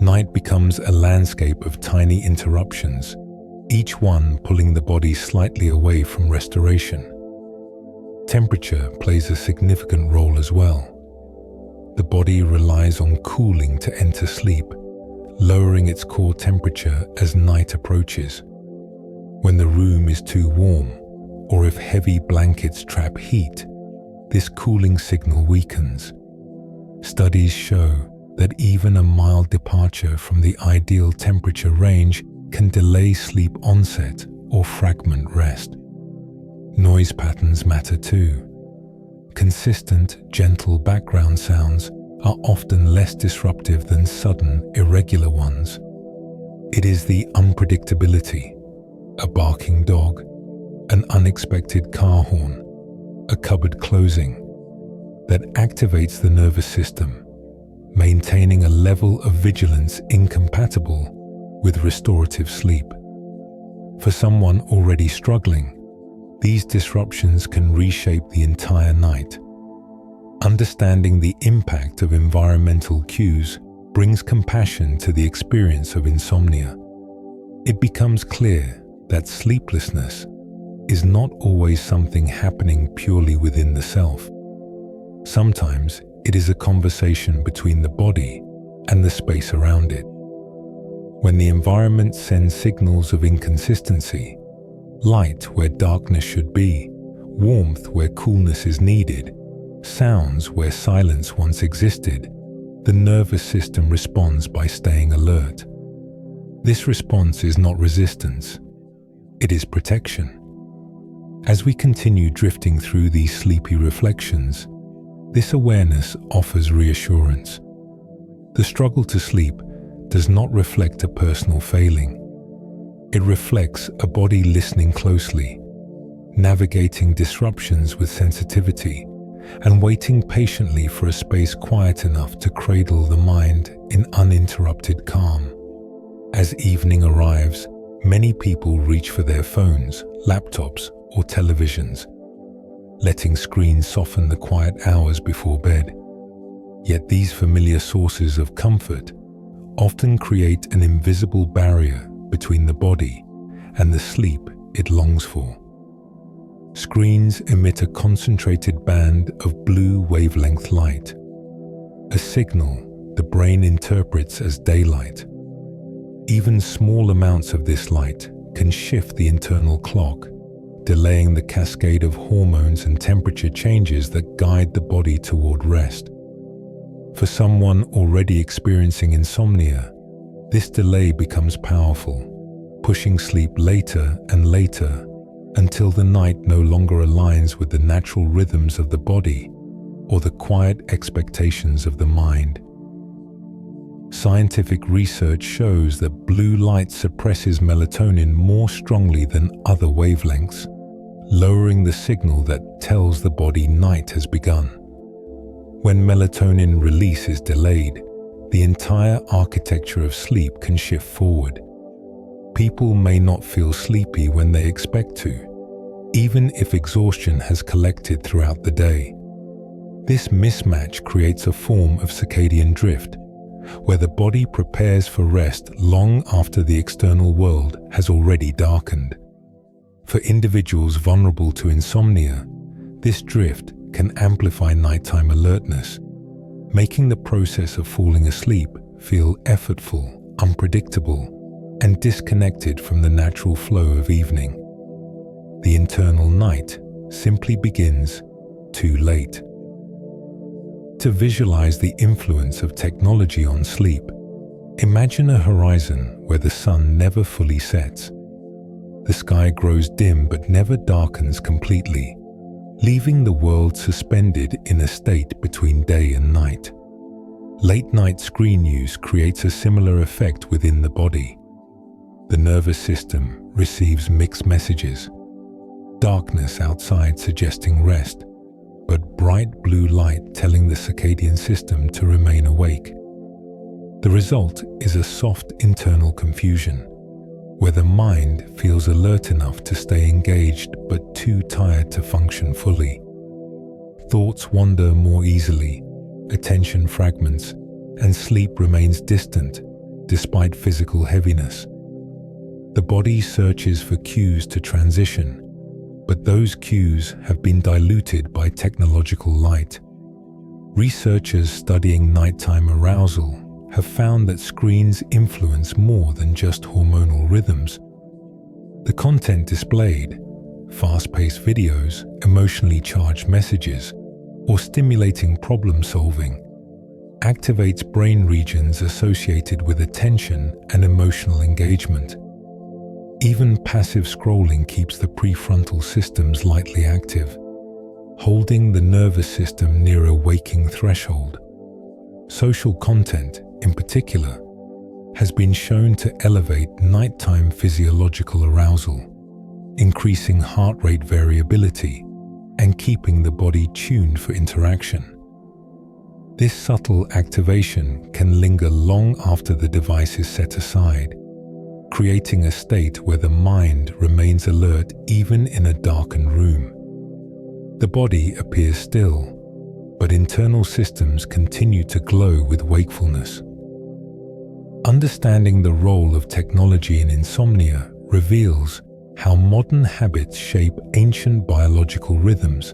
Night becomes a landscape of tiny interruptions, each one pulling the body slightly away from restoration. Temperature plays a significant role as well. The body relies on cooling to enter sleep, lowering its core temperature as night approaches. When the room is too warm, or if heavy blankets trap heat, this cooling signal weakens. Studies show that even a mild departure from the ideal temperature range can delay sleep onset or fragment rest. Noise patterns matter too. Consistent, gentle background sounds are often less disruptive than sudden, irregular ones. It is the unpredictability, a barking dog, an unexpected car horn, a cupboard closing, that activates the nervous system, maintaining a level of vigilance incompatible with restorative sleep. For someone already struggling, these disruptions can reshape the entire night. Understanding the impact of environmental cues brings compassion to the experience of insomnia. It becomes clear that sleeplessness is not always something happening purely within the self. Sometimes it is a conversation between the body and the space around it. When the environment sends signals of inconsistency, light where darkness should be, warmth where coolness is needed, sounds where silence once existed, the nervous system responds by staying alert. This response is not resistance, it is protection. As we continue drifting through these sleepy reflections, this awareness offers reassurance. The struggle to sleep does not reflect a personal failing. It reflects a body listening closely, navigating disruptions with sensitivity, and waiting patiently for a space quiet enough to cradle the mind in uninterrupted calm. As evening arrives, many people reach for their phones, laptops, or televisions, letting screens soften the quiet hours before bed. Yet these familiar sources of comfort often create an invisible barrier between the body and the sleep it longs for. Screens emit a concentrated band of blue wavelength light, a signal the brain interprets as daylight. Even small amounts of this light can shift the internal clock, delaying the cascade of hormones and temperature changes that guide the body toward rest. For someone already experiencing insomnia, this delay becomes powerful, pushing sleep later and later until the night no longer aligns with the natural rhythms of the body or the quiet expectations of the mind. Scientific research shows that blue light suppresses melatonin more strongly than other wavelengths, lowering the signal that tells the body night has begun. When melatonin release is delayed, the entire architecture of sleep can shift forward. People may not feel sleepy when they expect to, even if exhaustion has collected throughout the day. This mismatch creates a form of circadian drift, where the body prepares for rest long after the external world has already darkened. For individuals vulnerable to insomnia, this drift can amplify nighttime alertness, making the process of falling asleep feel effortful, unpredictable, and disconnected from the natural flow of evening. The internal night simply begins too late. To visualize the influence of technology on sleep, imagine a horizon where the sun never fully sets. The sky grows dim but never darkens completely, leaving the world suspended in a state between day and night. Late-night screen use creates a similar effect within the body. The nervous system receives mixed messages. Darkness outside suggesting rest, but bright blue light telling the circadian system to remain awake. The result is a soft internal confusion, where the mind feels alert enough to stay engaged but too tired to function fully. Thoughts wander more easily, attention fragments, and sleep remains distant despite physical heaviness. The body searches for cues to transition, but those cues have been diluted by technological light. Researchers studying nighttime arousal have found that screens influence more than just hormonal rhythms. The content displayed, fast-paced videos, emotionally charged messages, or stimulating problem-solving, activates brain regions associated with attention and emotional engagement. Even passive scrolling keeps the prefrontal systems lightly active, holding the nervous system near a waking threshold. Social content, in particular, has been shown to elevate nighttime physiological arousal, increasing heart rate variability and keeping the body tuned for interaction. This subtle activation can linger long after the device is set aside, creating a state where the mind remains alert even in a darkened room. The body appears still, but internal systems continue to glow with wakefulness. Understanding the role of technology in insomnia reveals how modern habits shape ancient biological rhythms.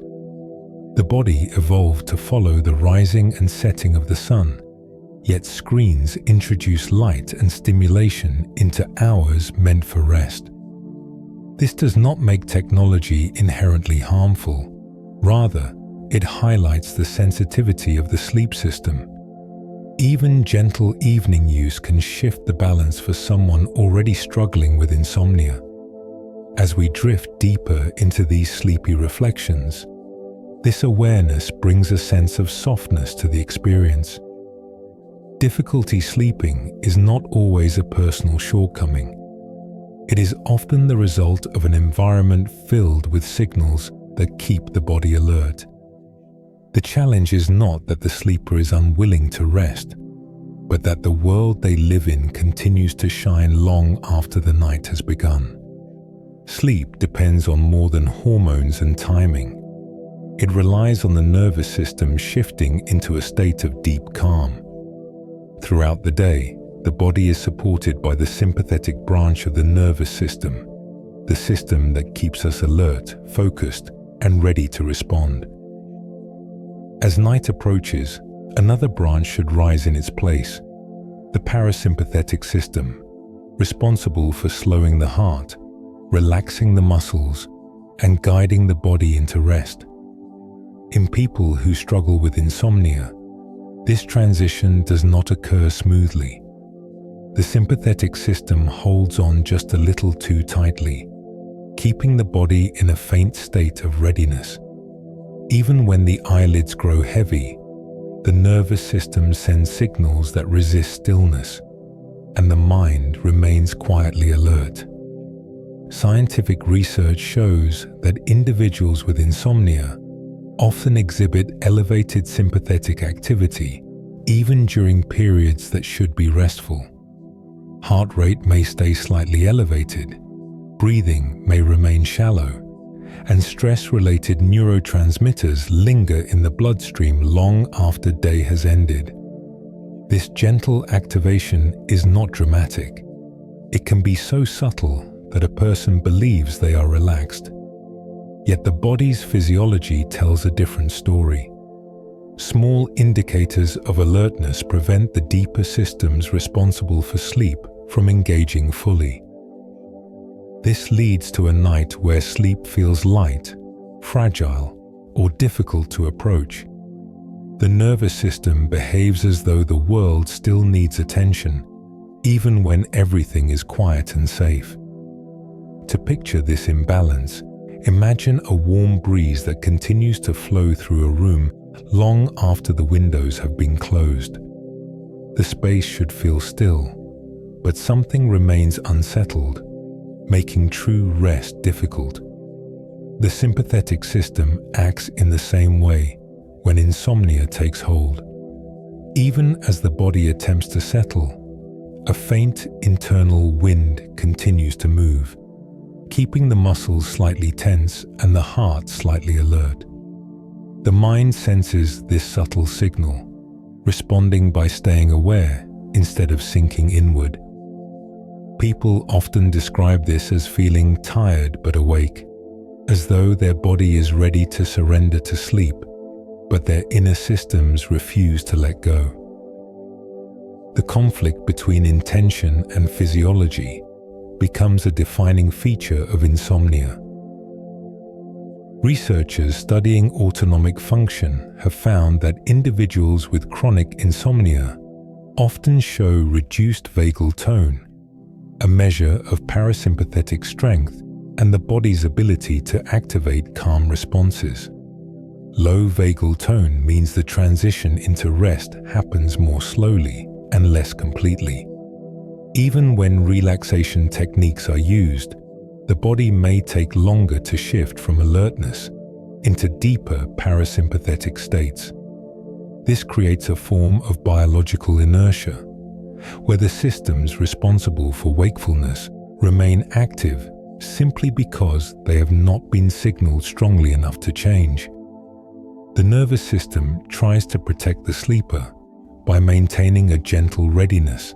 The body evolved to follow the rising and setting of the sun, yet screens introduce light and stimulation into hours meant for rest. This does not make technology inherently harmful. Rather, it highlights the sensitivity of the sleep system. Even gentle evening use can shift the balance for someone already struggling with insomnia. As we drift deeper into these sleepy reflections, this awareness brings a sense of softness to the experience. Difficulty sleeping is not always a personal shortcoming. It is often the result of an environment filled with signals that keep the body alert. The challenge is not that the sleeper is unwilling to rest, but that the world they live in continues to shine long after the night has begun. Sleep depends on more than hormones and timing. It relies on the nervous system shifting into a state of deep calm. Throughout the day, the body is supported by the sympathetic branch of the nervous system, the system that keeps us alert, focused, and ready to respond. As night approaches, another branch should rise in its place, the parasympathetic system, responsible for slowing the heart, relaxing the muscles, and guiding the body into rest. In people who struggle with insomnia, this transition does not occur smoothly. The sympathetic system holds on just a little too tightly, keeping the body in a faint state of readiness. Even when the eyelids grow heavy, the nervous system sends signals that resist stillness, and the mind remains quietly alert. Scientific research shows that individuals with insomnia often exhibit elevated sympathetic activity even during periods that should be restful. Heart rate may stay slightly elevated, breathing may remain shallow, and stress-related neurotransmitters linger in the bloodstream long after day has ended. This gentle activation is not dramatic. It can be so subtle that a person believes they are relaxed. Yet the body's physiology tells a different story. Small indicators of alertness prevent the deeper systems responsible for sleep from engaging fully. This leads to a night where sleep feels light, fragile, or difficult to approach. The nervous system behaves as though the world still needs attention, even when everything is quiet and safe. To picture this imbalance, imagine a warm breeze that continues to flow through a room long after the windows have been closed. The space should feel still, but something remains unsettled, making true rest difficult. The sympathetic system acts in the same way when insomnia takes hold. Even as the body attempts to settle, a faint internal wind continues to move, keeping the muscles slightly tense and the heart slightly alert. The mind senses this subtle signal, responding by staying aware instead of sinking inward. People often describe this as feeling tired but awake, as though their body is ready to surrender to sleep, but their inner systems refuse to let go. The conflict between intention and physiology becomes a defining feature of insomnia. Researchers studying autonomic function have found that individuals with chronic insomnia often show reduced vagal tone, a measure of parasympathetic strength and the body's ability to activate calm responses. Low vagal tone means the transition into rest happens more slowly and less completely. Even when relaxation techniques are used, the body may take longer to shift from alertness into deeper parasympathetic states. This creates a form of biological inertia, where the systems responsible for wakefulness remain active simply because they have not been signaled strongly enough to change. The nervous system tries to protect the sleeper by maintaining a gentle readiness,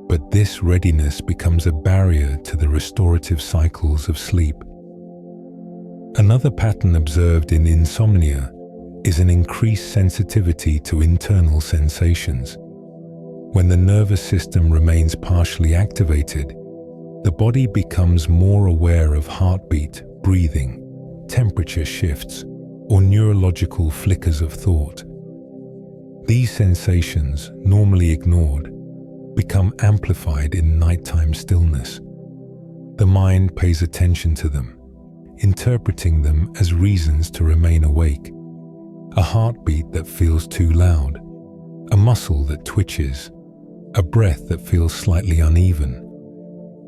but this readiness becomes a barrier to the restorative cycles of sleep. Another pattern observed in insomnia is an increased sensitivity to internal sensations. When the nervous system remains partially activated, the body becomes more aware of heartbeat, breathing, temperature shifts, or neurological flickers of thought. These sensations, normally ignored, become amplified in nighttime stillness. The mind pays attention to them, interpreting them as reasons to remain awake. A heartbeat that feels too loud, a muscle that twitches, a breath that feels slightly uneven.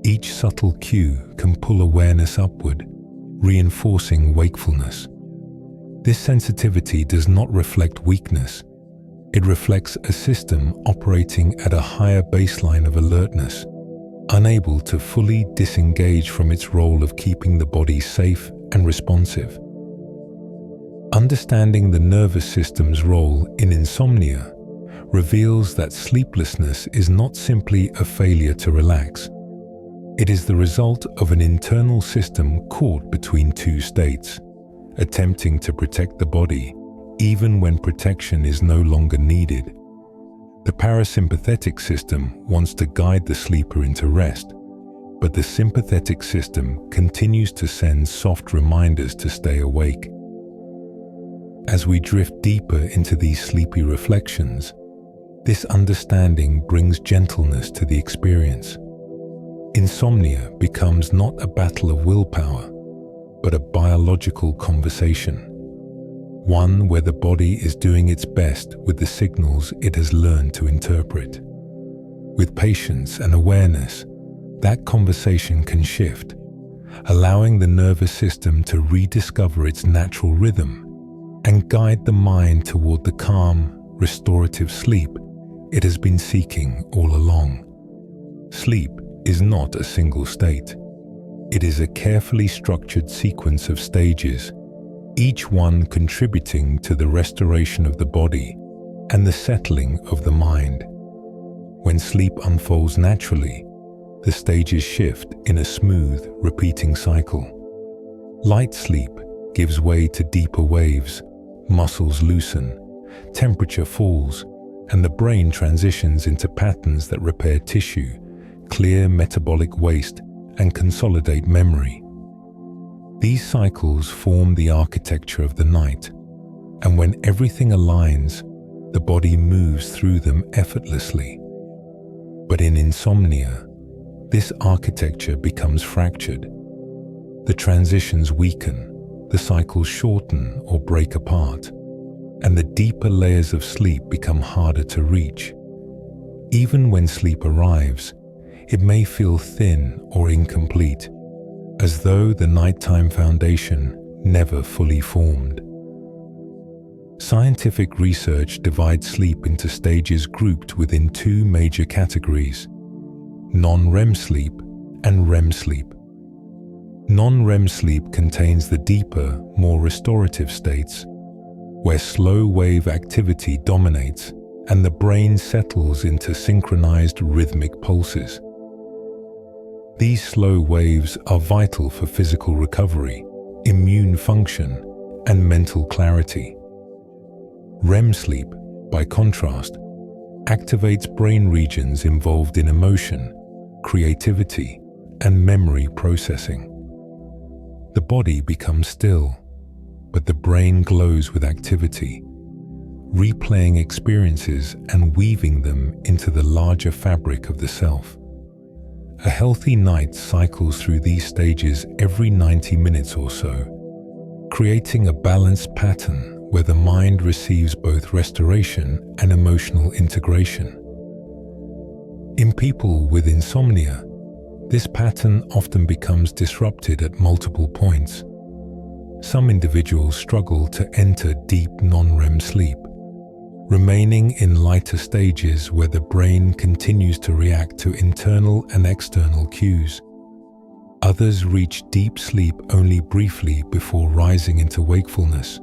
Each subtle cue can pull awareness upward, reinforcing wakefulness. This sensitivity does not reflect weakness. It reflects a system operating at a higher baseline of alertness, unable to fully disengage from its role of keeping the body safe and responsive. Understanding the nervous system's role in insomnia reveals that sleeplessness is not simply a failure to relax. It is the result of an internal system caught between two states, attempting to protect the body even when protection is no longer needed. The parasympathetic system wants to guide the sleeper into rest, but the sympathetic system continues to send soft reminders to stay awake. As we drift deeper into these sleepy reflections, this understanding brings gentleness to the experience. Insomnia becomes not a battle of willpower, but a biological conversation. One where the body is doing its best with the signals it has learned to interpret. With patience and awareness, that conversation can shift, allowing the nervous system to rediscover its natural rhythm and guide the mind toward the calm, restorative sleep it has been seeking all along. Sleep is not a single state. It is a carefully structured sequence of stages, each one contributing to the restoration of the body and the settling of the mind. When sleep unfolds naturally, the stages shift in a smooth, repeating cycle. Light sleep gives way to deeper waves, muscles loosen, temperature falls, and the brain transitions into patterns that repair tissue, clear metabolic waste, and consolidate memory. These cycles form the architecture of the night, and when everything aligns, the body moves through them effortlessly. But in insomnia, this architecture becomes fractured. The transitions weaken, the cycles shorten or break apart, and the deeper layers of sleep become harder to reach. Even when sleep arrives, it may feel thin or incomplete, as though the nighttime foundation never fully formed. Scientific research divides sleep into stages grouped within two major categories: non-REM sleep and REM sleep. Non-REM sleep contains the deeper, more restorative states, where slow-wave activity dominates and the brain settles into synchronized rhythmic pulses. These slow waves are vital for physical recovery, immune function, and mental clarity. REM sleep, by contrast, activates brain regions involved in emotion, creativity, and memory processing. The body becomes still, but the brain glows with activity, replaying experiences and weaving them into the larger fabric of the self. A healthy night cycles through these stages every 90 minutes or so, creating a balanced pattern where the mind receives both restoration and emotional integration. In people with insomnia, this pattern often becomes disrupted at multiple points. Some individuals struggle to enter deep non-REM sleep, remaining in lighter stages where the brain continues to react to internal and external cues. Others reach deep sleep only briefly before rising into wakefulness,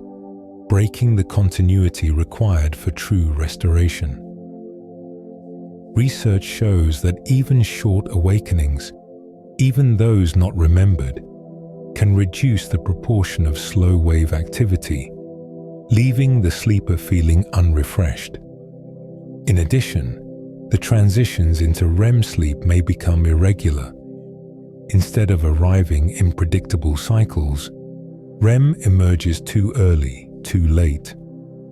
breaking the continuity required for true restoration. Research shows that even short awakenings, even those not remembered, can reduce the proportion of slow-wave activity, leaving the sleeper feeling unrefreshed. In addition, the transitions into REM sleep may become irregular. Instead of arriving in predictable cycles, REM emerges too early, too late,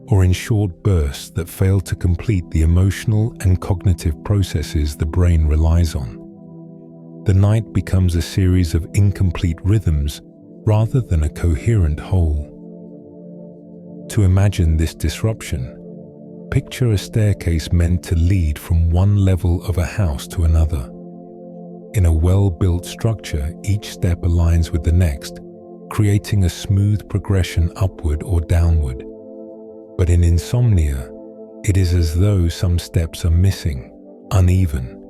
or in short bursts that fail to complete the emotional and cognitive processes the brain relies on. The night becomes a series of incomplete rhythms rather than a coherent whole. To imagine this disruption, picture a staircase meant to lead from one level of a house to another. In a well-built structure, each step aligns with the next, creating a smooth progression upward or downward. But in insomnia, it is as though some steps are missing, uneven,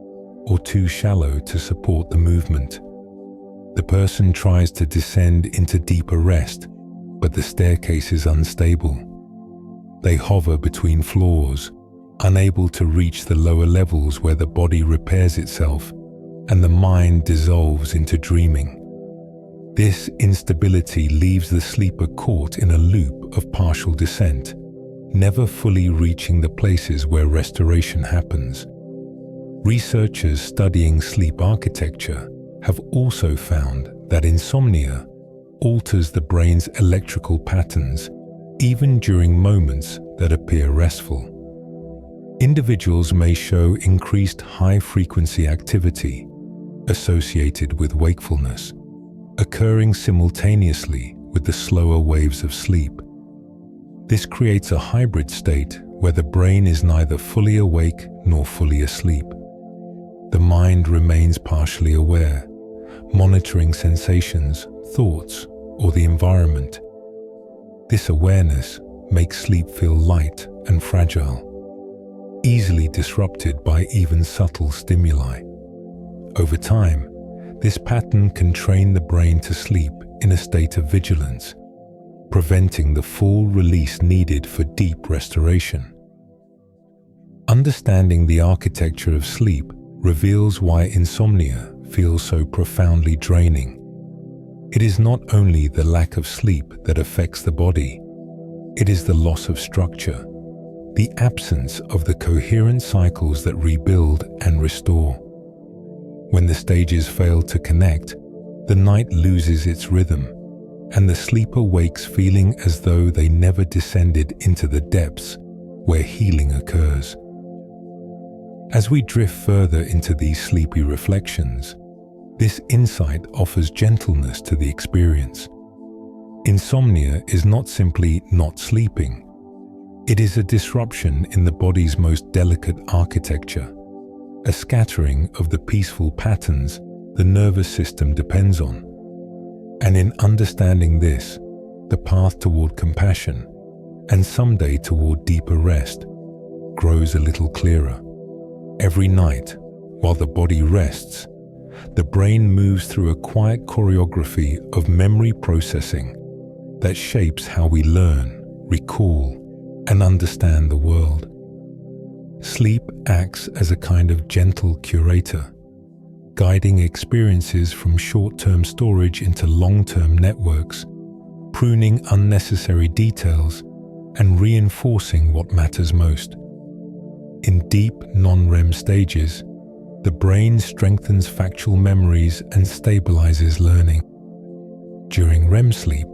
or too shallow to support the movement. The person tries to descend into deeper rest, but the staircase is unstable. They hover between floors, unable to reach the lower levels where the body repairs itself and the mind dissolves into dreaming. This instability leaves the sleeper caught in a loop of partial descent, never fully reaching the places where restoration happens. Researchers studying sleep architecture have also found that insomnia alters the brain's electrical patterns even during moments that appear restful. Individuals may show increased high-frequency activity associated with wakefulness, occurring simultaneously with the slower waves of sleep. This creates a hybrid state where the brain is neither fully awake nor fully asleep. The mind remains partially aware, monitoring sensations, thoughts, or the environment. This awareness makes sleep feel light and fragile, easily disrupted by even subtle stimuli. Over time, this pattern can train the brain to sleep in a state of vigilance, preventing the full release needed for deep restoration. Understanding the architecture of sleep reveals why insomnia feels so profoundly draining. It is not only the lack of sleep that affects the body, it is the loss of structure, the absence of the coherent cycles that rebuild and restore. When the stages fail to connect, the night loses its rhythm, and the sleeper wakes feeling as though they never descended into the depths where healing occurs. As we drift further into these sleepy reflections, this insight offers gentleness to the experience. Insomnia is not simply not sleeping. It is a disruption in the body's most delicate architecture, a scattering of the peaceful patterns the nervous system depends on. And in understanding this, the path toward compassion, and someday toward deeper rest, grows a little clearer. Every night, while the body rests, the brain moves through a quiet choreography of memory processing that shapes how we learn, recall, and understand the world. Sleep acts as a kind of gentle curator, guiding experiences from short-term storage into long-term networks, pruning unnecessary details, and reinforcing what matters most. In deep non-REM stages, the brain strengthens factual memories and stabilizes learning. During REM sleep,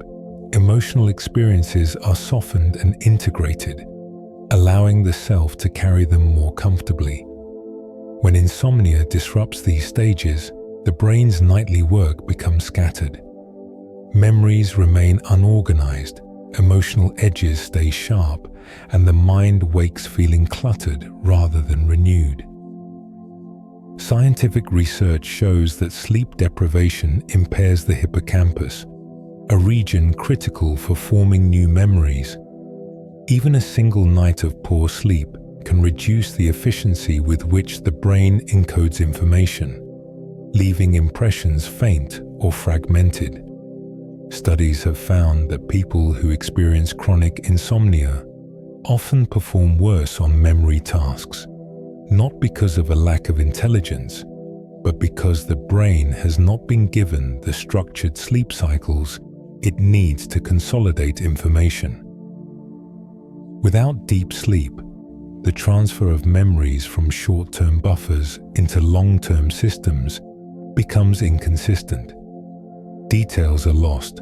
emotional experiences are softened and integrated, allowing the self to carry them more comfortably. When insomnia disrupts these stages, the brain's nightly work becomes scattered. Memories remain unorganized, emotional edges stay sharp, and the mind wakes feeling cluttered rather than renewed. Scientific research shows that sleep deprivation impairs the hippocampus, a region critical for forming new memories. Even a single night of poor sleep can reduce the efficiency with which the brain encodes information, leaving impressions faint or fragmented. Studies have found that people who experience chronic insomnia often perform worse on memory tasks, not because of a lack of intelligence, but because the brain has not been given the structured sleep cycles it needs to consolidate information. Without deep sleep, the transfer of memories from short-term buffers into long-term systems becomes inconsistent. Details are lost,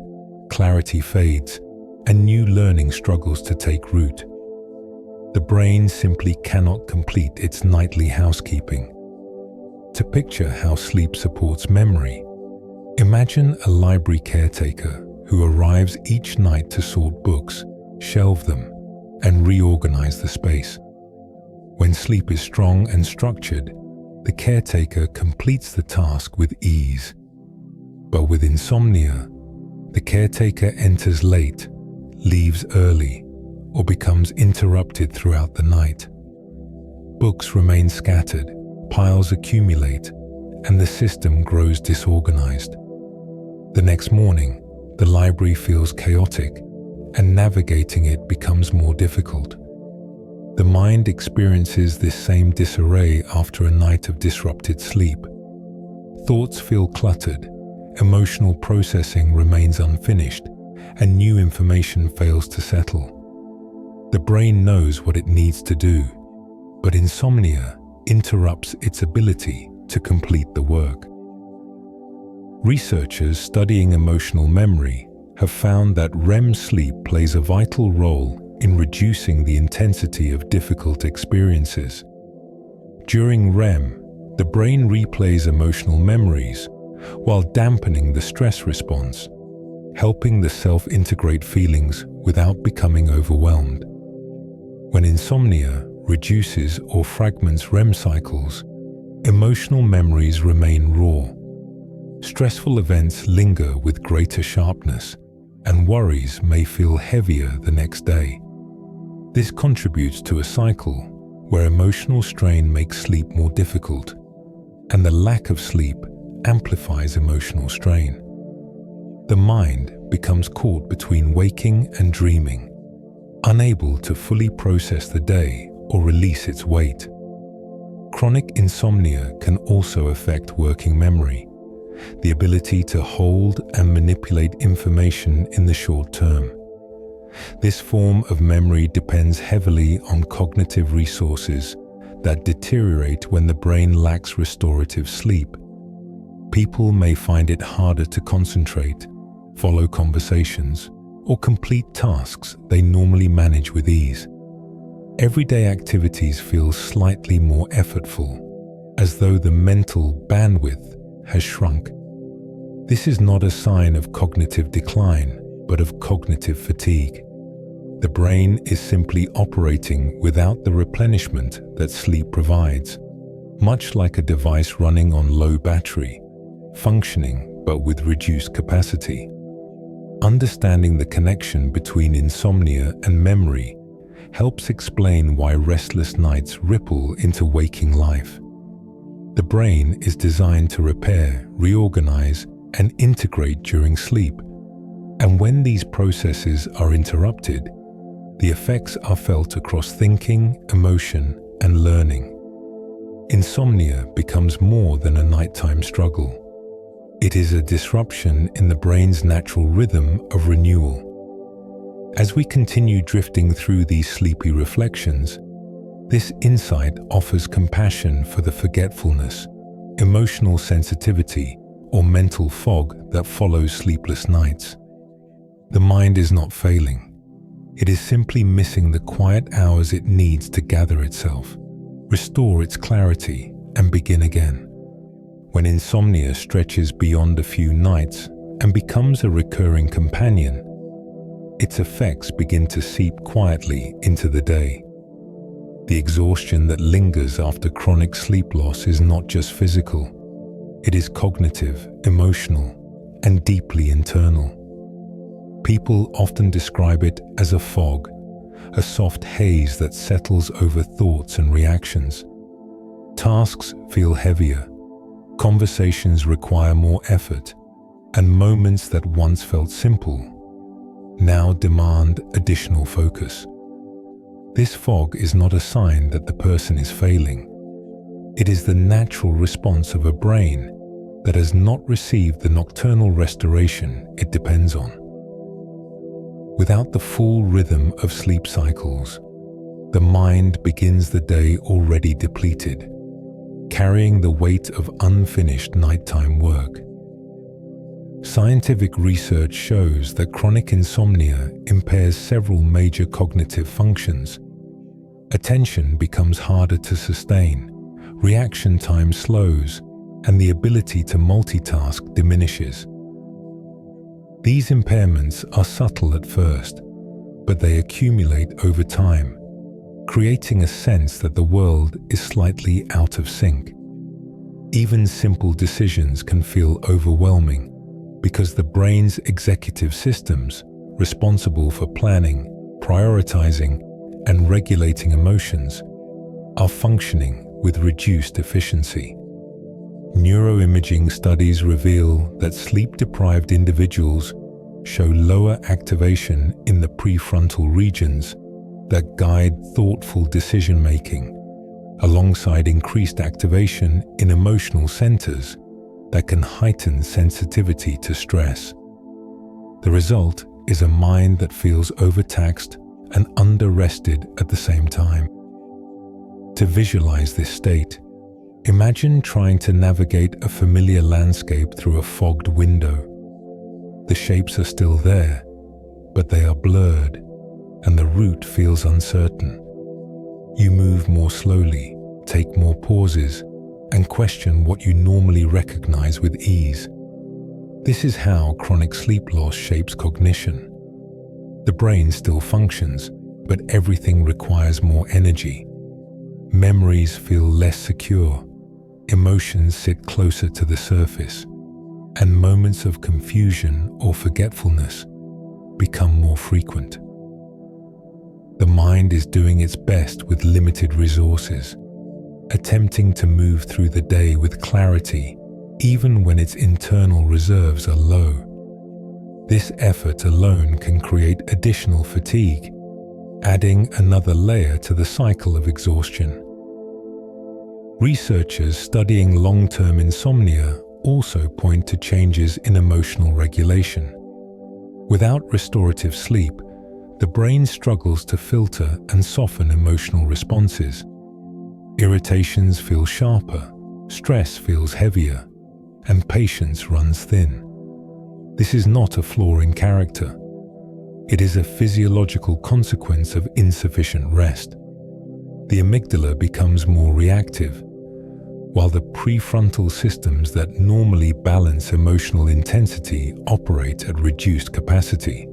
clarity fades, and new learning struggles to take root. The brain simply cannot complete its nightly housekeeping. To picture how sleep supports memory, imagine a library caretaker who arrives each night to sort books, shelve them, and reorganize the space. When sleep is strong and structured, the caretaker completes the task with ease. But with insomnia, the caretaker enters late, leaves early, or becomes interrupted throughout the night. Books remain scattered, piles accumulate, and the system grows disorganized. The next morning, the library feels chaotic, and navigating it becomes more difficult. The mind experiences this same disarray after a night of disrupted sleep. Thoughts feel cluttered, emotional processing remains unfinished, and new information fails to settle. The brain knows what it needs to do, but insomnia interrupts its ability to complete the work. Researchers studying emotional memory have found that REM sleep plays a vital role in reducing the intensity of difficult experiences. During REM, the brain replays emotional memories while dampening the stress response, helping the self integrate feelings without becoming overwhelmed. When insomnia reduces or fragments REM cycles, emotional memories remain raw. Stressful events linger with greater sharpness, and worries may feel heavier the next day. This contributes to a cycle where emotional strain makes sleep more difficult, and the lack of sleep amplifies emotional strain. The mind becomes caught between waking and dreaming, unable to fully process the day or release its weight. Chronic insomnia can also affect working memory, the ability to hold and manipulate information in the short term. This form of memory depends heavily on cognitive resources that deteriorate when the brain lacks restorative sleep. People may find it harder to concentrate, follow conversations, or complete tasks they normally manage with ease. Everyday activities feel slightly more effortful, as though the mental bandwidth has shrunk. This is not a sign of cognitive decline, but of cognitive fatigue. The brain is simply operating without the replenishment that sleep provides, much like a device running on low battery, functioning but with reduced capacity. Understanding the connection between insomnia and memory helps explain why restless nights ripple into waking life. The brain is designed to repair, reorganize, and integrate during sleep, and when these processes are interrupted, the effects are felt across thinking, emotion, and learning. Insomnia becomes more than a nighttime struggle. It is a disruption in the brain's natural rhythm of renewal. As we continue drifting through these sleepy reflections, this insight offers compassion for the forgetfulness, emotional sensitivity, or mental fog that follows sleepless nights. The mind is not failing. It is simply missing the quiet hours it needs to gather itself, restore its clarity, and begin again. When insomnia stretches beyond a few nights and becomes a recurring companion, its effects begin to seep quietly into the day. The exhaustion that lingers after chronic sleep loss is not just physical. It is cognitive, emotional, and deeply internal. People often describe it as a fog, a soft haze that settles over thoughts and reactions. Tasks feel heavier, conversations require more effort, and moments that once felt simple now demand additional focus. This fog is not a sign that the person is failing. It is the natural response of a brain that has not received the nocturnal restoration it depends on. Without the full rhythm of sleep cycles, the mind begins the day already depleted, carrying the weight of unfinished nighttime work. Scientific research shows that chronic insomnia impairs several major cognitive functions. Attention becomes harder to sustain, reaction time slows, and the ability to multitask diminishes. These impairments are subtle at first, but they accumulate over time, creating a sense that the world is slightly out of sync. Even simple decisions can feel overwhelming because the brain's executive systems, responsible for planning, prioritizing, and regulating emotions, are functioning with reduced efficiency. Neuroimaging studies reveal that sleep-deprived individuals show lower activation in the prefrontal regions that guide thoughtful decision-making, alongside increased activation in emotional centers that can heighten sensitivity to stress. The result is a mind that feels overtaxed and under-rested at the same time. To visualize this state, imagine trying to navigate a familiar landscape through a fogged window. The shapes are still there, but they are blurred, and the route feels uncertain. You move more slowly, take more pauses, and question what you normally recognize with ease. This is how chronic sleep loss shapes cognition. The brain still functions, but everything requires more energy. Memories feel less secure, emotions sit closer to the surface, and moments of confusion or forgetfulness become more frequent. The mind is doing its best with limited resources, attempting to move through the day with clarity even when its internal reserves are low. This effort alone can create additional fatigue, adding another layer to the cycle of exhaustion. Researchers studying long-term insomnia also point to changes in emotional regulation. Without restorative sleep, the brain struggles to filter and soften emotional responses. Irritations feel sharper, stress feels heavier, and patience runs thin. This is not a flaw in character. It is a physiological consequence of insufficient rest. The amygdala becomes more reactive, while the prefrontal systems that normally balance emotional intensity operate at reduced capacity.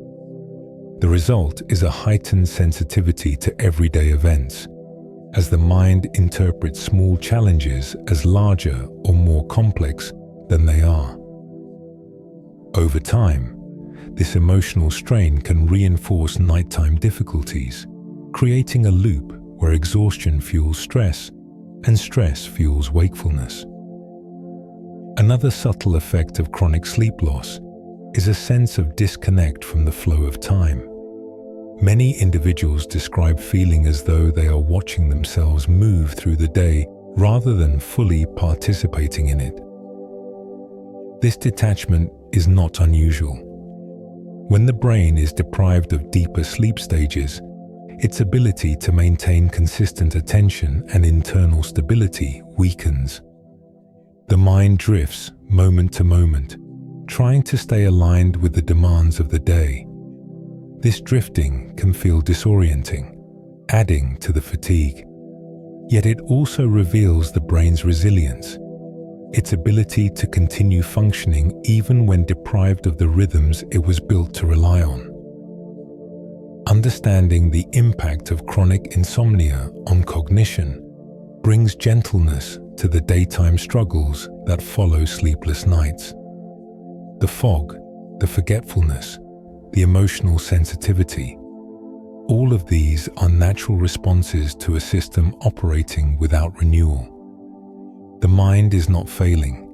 The result is a heightened sensitivity to everyday events, as the mind interprets small challenges as larger or more complex than they are. Over time, this emotional strain can reinforce nighttime difficulties, creating a loop where exhaustion fuels stress and stress fuels wakefulness. Another subtle effect of chronic sleep loss is a sense of disconnect from the flow of time. Many individuals describe feeling as though they are watching themselves move through the day rather than fully participating in it. This detachment is not unusual. When the brain is deprived of deeper sleep stages, its ability to maintain consistent attention and internal stability weakens. The mind drifts moment to moment, trying to stay aligned with the demands of the day. This drifting can feel disorienting, adding to the fatigue. Yet it also reveals the brain's resilience, its ability to continue functioning even when deprived of the rhythms it was built to rely on. Understanding the impact of chronic insomnia on cognition brings gentleness to the daytime struggles that follow sleepless nights. The fog, the forgetfulness, the emotional sensitivity, all of these are natural responses to a system operating without renewal. The mind is not failing.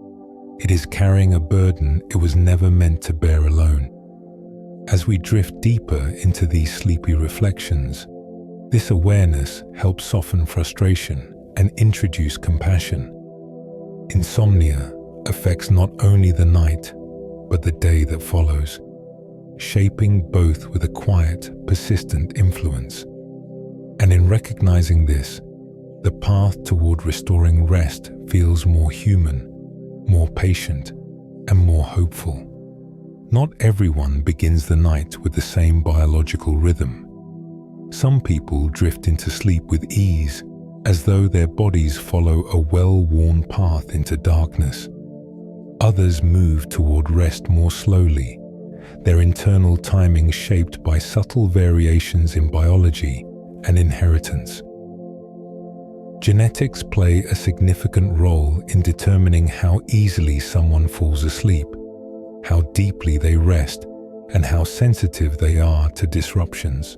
It is carrying a burden it was never meant to bear alone. As we drift deeper into these sleepy reflections, this awareness helps soften frustration and introduce compassion. Insomnia affects not only the night, but the day that follows, shaping both with a quiet, persistent influence. And in recognizing this, the path toward restoring rest feels more human, more patient, and more hopeful. Not everyone begins the night with the same biological rhythm. Some people drift into sleep with ease, as though their bodies follow a well-worn path into darkness. Others move toward rest more slowly, their internal timing shaped by subtle variations in biology and inheritance. Genetics play a significant role in determining how easily someone falls asleep, how deeply they rest, and how sensitive they are to disruptions.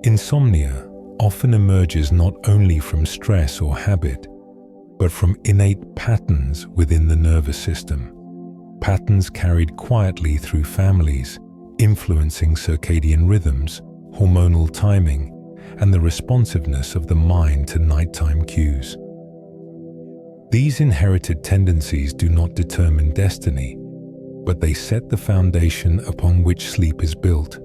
Insomnia often emerges not only from stress or habit, but from innate patterns within the nervous system, patterns carried quietly through families, influencing circadian rhythms, hormonal timing, and the responsiveness of the mind to nighttime cues. These inherited tendencies do not determine destiny, but they set the foundation upon which sleep is built.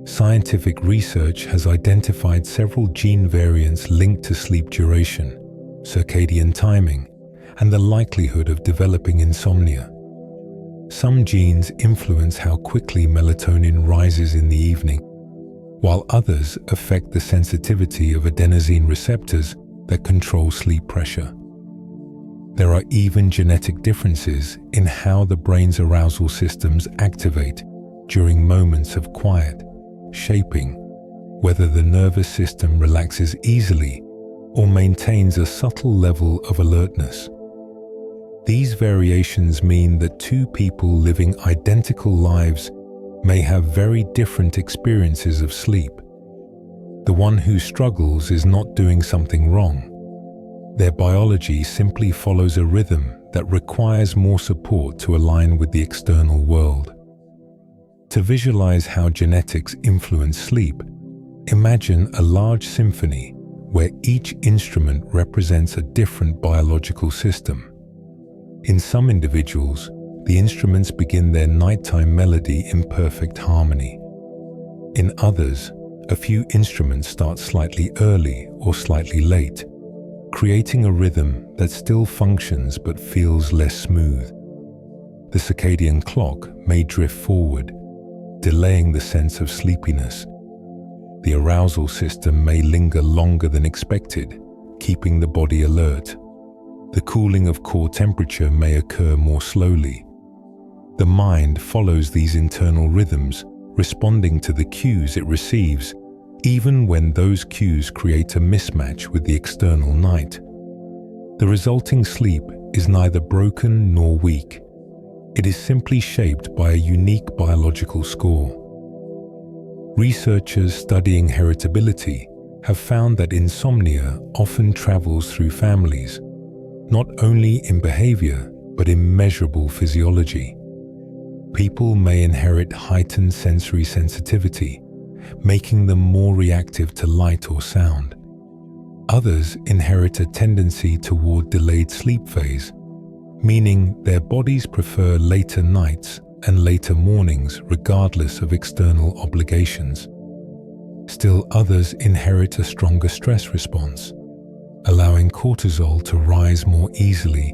Scientific research has identified several gene variants linked to sleep duration, circadian timing, and the likelihood of developing insomnia. Some genes influence how quickly melatonin rises in the evening, while others affect the sensitivity of adenosine receptors that control sleep pressure. There are even genetic differences in how the brain's arousal systems activate during moments of quiet, shaping whether the nervous system relaxes easily or maintains a subtle level of alertness. These variations mean that two people living identical lives may have very different experiences of sleep. The one who struggles is not doing something wrong. Their biology simply follows a rhythm that requires more support to align with the external world. To visualize how genetics influence sleep, imagine a large symphony where each instrument represents a different biological system. In some individuals, the instruments begin their nighttime melody in perfect harmony. In others, a few instruments start slightly early or slightly late, creating a rhythm that still functions but feels less smooth. The circadian clock may drift forward, delaying the sense of sleepiness. The arousal system may linger longer than expected, keeping the body alert. The cooling of core temperature may occur more slowly. The mind follows these internal rhythms, responding to the cues it receives, even when those cues create a mismatch with the external night. The resulting sleep is neither broken nor weak. It is simply shaped by a unique biological score. Researchers studying heritability have found that insomnia often travels through families, not only in behavior, but in measurable physiology. People may inherit heightened sensory sensitivity, making them more reactive to light or sound. Others inherit a tendency toward delayed sleep phase, meaning their bodies prefer later nights and later mornings regardless of external obligations. Still others inherit a stronger stress response, allowing cortisol to rise more easily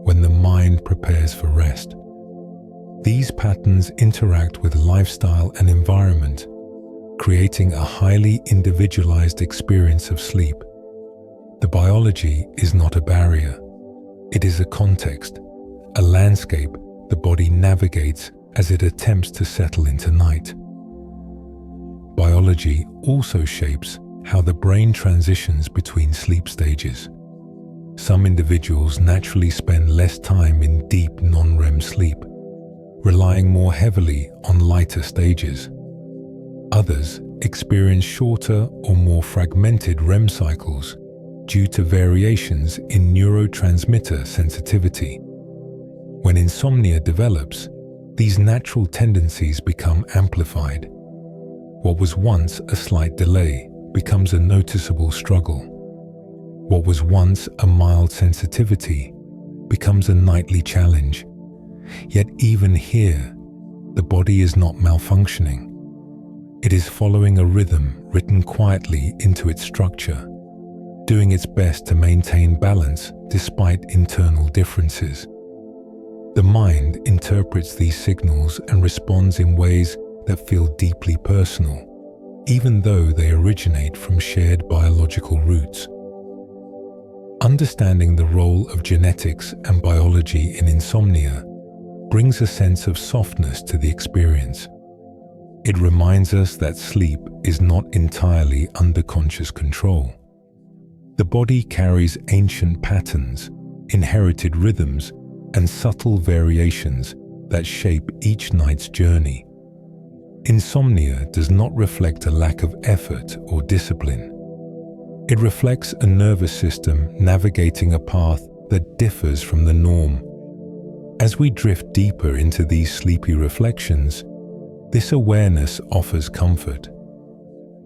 when the mind prepares for rest. These patterns interact with lifestyle and environment, creating a highly individualized experience of sleep. The biology is not a barrier. It is a context, a landscape the body navigates as it attempts to settle into night. Biology also shapes how the brain transitions between sleep stages. Some individuals naturally spend less time in deep non-REM sleep, relying more heavily on lighter stages. Others experience shorter or more fragmented REM cycles due to variations in neurotransmitter sensitivity. When insomnia develops, these natural tendencies become amplified. What was once a slight delay becomes a noticeable struggle. What was once a mild sensitivity becomes a nightly challenge. Yet even here, the body is not malfunctioning. It is following a rhythm written quietly into its structure, doing its best to maintain balance despite internal differences. The mind interprets these signals and responds in ways that feel deeply personal, even though they originate from shared biological roots. Understanding the role of genetics and biology in insomnia brings a sense of softness to the experience. It reminds us that sleep is not entirely under conscious control. The body carries ancient patterns, inherited rhythms, and subtle variations that shape each night's journey. Insomnia does not reflect a lack of effort or discipline. It reflects a nervous system navigating a path that differs from the norm. As we drift deeper into these sleepy reflections, this awareness offers comfort.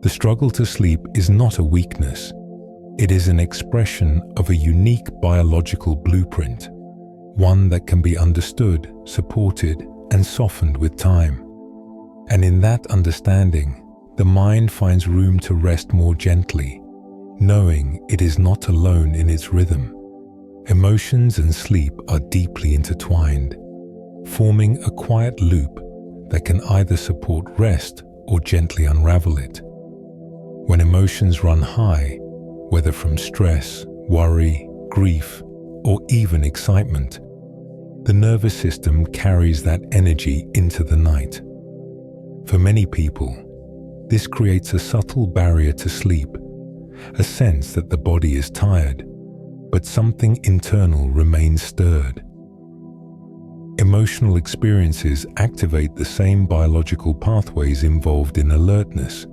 The struggle to sleep is not a weakness. It is an expression of a unique biological blueprint, one that can be understood, supported, and softened with time. And in that understanding, the mind finds room to rest more gently, knowing it is not alone in its rhythm. Emotions and sleep are deeply intertwined, forming a quiet loop that can either support rest or gently unravel it. When emotions run high, whether from stress, worry, grief, or even excitement, the nervous system carries that energy into the night. For many people, this creates a subtle barrier to sleep, a sense that the body is tired, but something internal remains stirred. emotional experiences activate the same biological pathways involved in alertness,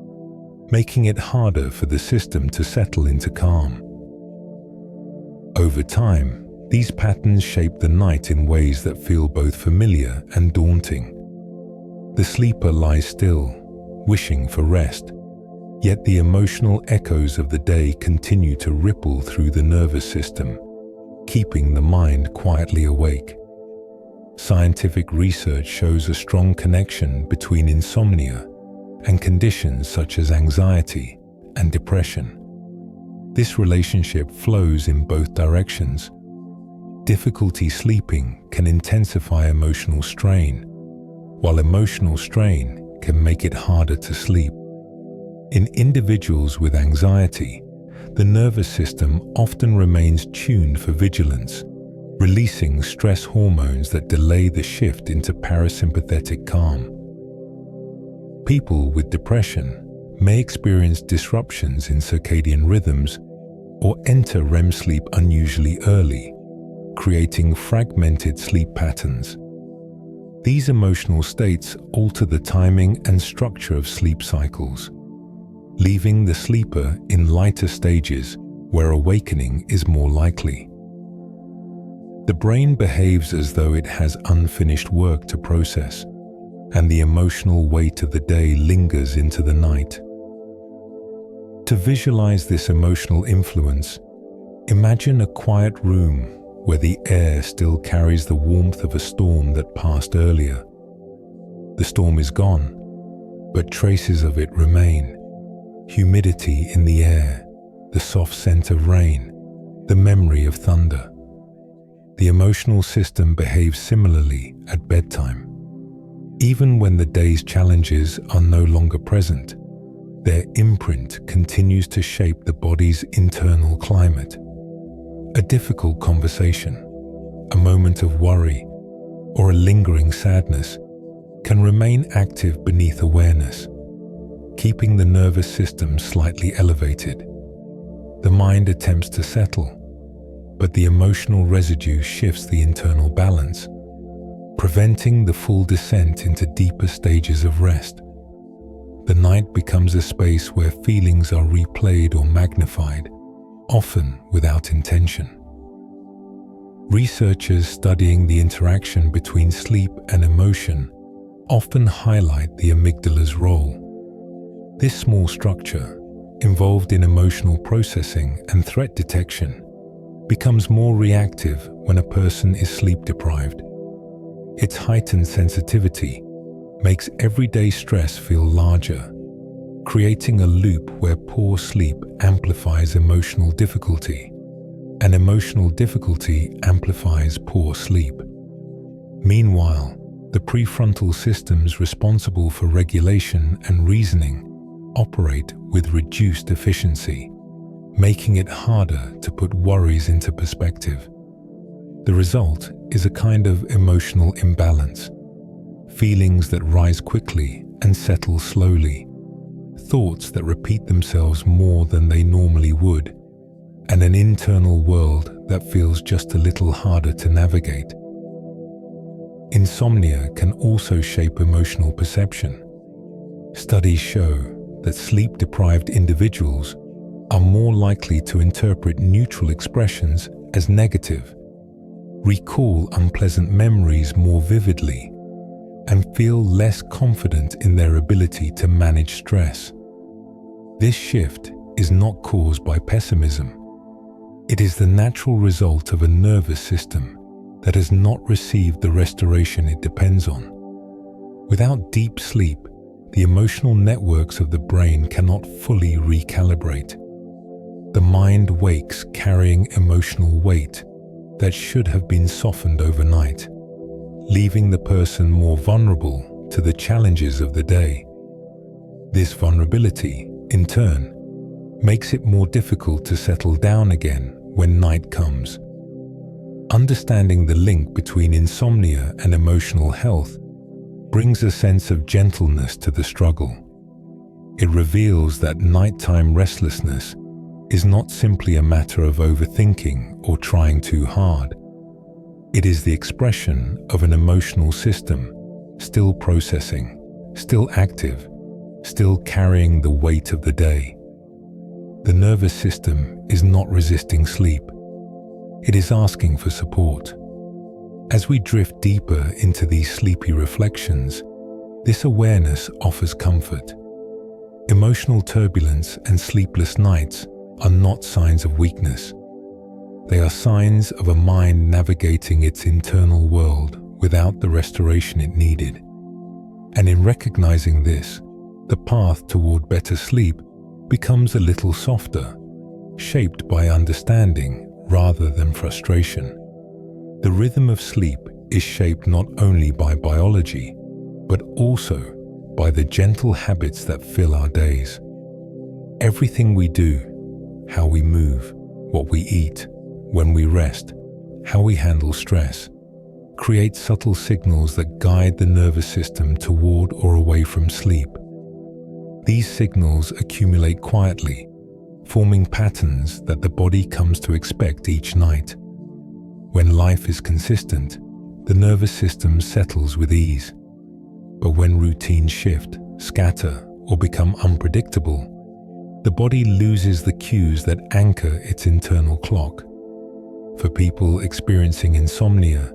making it harder for the system to settle into calm. Over time, these patterns shape the night in ways that feel both familiar and daunting. The sleeper lies still, wishing for rest, yet the emotional echoes of the day continue to ripple through the nervous system, keeping the mind quietly awake. Scientific research shows a strong connection between insomnia and conditions such as anxiety and depression. This relationship flows in both directions. Difficulty sleeping can intensify emotional strain, while emotional strain can make it harder to sleep. In individuals with anxiety, the nervous system often remains tuned for vigilance, releasing stress hormones that delay the shift into parasympathetic calm. People with depression may experience disruptions in circadian rhythms or enter REM sleep unusually early, creating fragmented sleep patterns. These emotional states alter the timing and structure of sleep cycles, leaving the sleeper in lighter stages where awakening is more likely. The brain behaves as though it has unfinished work to process, and the emotional weight of the day lingers into the night. To visualize this emotional influence, imagine a quiet room where the air still carries the warmth of a storm that passed earlier. The storm is gone, but traces of it remain. Humidity in the air, the soft scent of rain, the memory of thunder. The emotional system behaves similarly at bedtime. Even when the day's challenges are no longer present, their imprint continues to shape the body's internal climate. A difficult conversation, a moment of worry, or a lingering sadness can remain active beneath awareness, keeping the nervous system slightly elevated. The mind attempts to settle, but the emotional residue shifts the internal balance, preventing the full descent into deeper stages of rest. The night becomes a space where feelings are replayed or magnified, often without intention. Researchers studying the interaction between sleep and emotion often highlight the amygdala's role. This small structure, involved in emotional processing and threat detection, becomes more reactive when a person is sleep deprived. Its heightened sensitivity makes everyday stress feel larger, creating a loop where poor sleep amplifies emotional difficulty, and emotional difficulty amplifies poor sleep. Meanwhile, the prefrontal systems responsible for regulation and reasoning operate with reduced efficiency, making it harder to put worries into perspective. The result is a kind of emotional imbalance. Feelings that rise quickly and settle slowly, thoughts that repeat themselves more than they normally would, and an internal world that feels just a little harder to navigate. Insomnia can also shape emotional perception. Studies show that sleep-deprived individuals are more likely to interpret neutral expressions as negative, recall unpleasant memories more vividly, and feel less confident in their ability to manage stress. This shift is not caused by pessimism. It is the natural result of a nervous system that has not received the restoration it depends on. Without deep sleep, the emotional networks of the brain cannot fully recalibrate. The mind wakes carrying emotional weight that should have been softened overnight, leaving the person more vulnerable to the challenges of the day. This vulnerability, in turn, makes it more difficult to settle down again when night comes. Understanding the link between insomnia and emotional health brings a sense of gentleness to the struggle. It reveals that nighttime restlessness is not simply a matter of overthinking or trying too hard. It is the expression of an emotional system, still processing, still active, still carrying the weight of the day. The nervous system is not resisting sleep. It is asking for support. As we drift deeper into these sleepy reflections, this awareness offers comfort. Emotional turbulence and sleepless nights are not signs of weakness. They are signs of a mind navigating its internal world without the restoration it needed. And in recognizing this, the path toward better sleep becomes a little softer, shaped by understanding rather than frustration. The rhythm of sleep is shaped not only by biology, but also by the gentle habits that fill our days. Everything we do, how we move, what we eat, when we rest, how we handle stress, create subtle signals that guide the nervous system toward or away from sleep. These signals accumulate quietly, forming patterns that the body comes to expect each night. When life is consistent, the nervous system settles with ease. But when routines shift, scatter, or become unpredictable, the body loses the cues that anchor its internal clock. For people experiencing insomnia,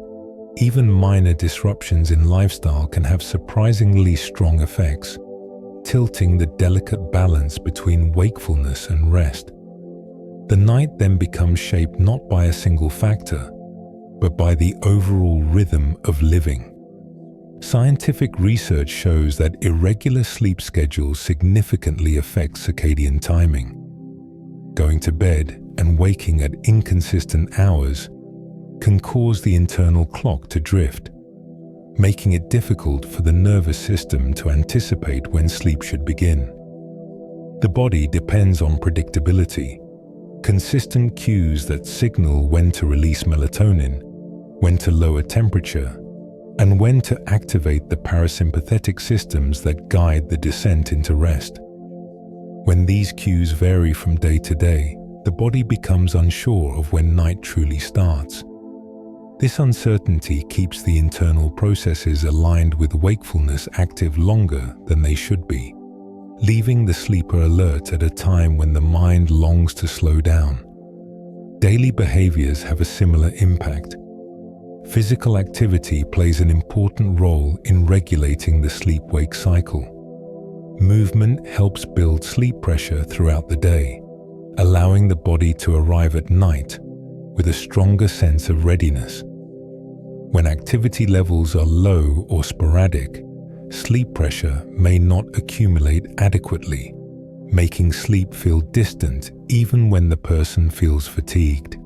even minor disruptions in lifestyle can have surprisingly strong effects, tilting the delicate balance between wakefulness and rest. The night then becomes shaped not by a single factor, but by the overall rhythm of living. Scientific research shows that irregular sleep schedules significantly affect circadian timing. Going to bed and waking at inconsistent hours can cause the internal clock to drift, making it difficult for the nervous system to anticipate when sleep should begin. The body depends on predictability, consistent cues that signal when to release melatonin, when to lower temperature, and when to activate the parasympathetic systems that guide the descent into rest. When these cues vary from day to day, the body becomes unsure of when night truly starts. This uncertainty keeps the internal processes aligned with wakefulness active longer than they should be, leaving the sleeper alert at a time when the mind longs to slow down. Daily behaviors have a similar impact. Physical activity plays an important role in regulating the sleep-wake cycle. Movement helps build sleep pressure throughout the day, allowing the body to arrive at night with a stronger sense of readiness. When activity levels are low or sporadic, sleep pressure may not accumulate adequately, making sleep feel distant even when the person feels fatigued.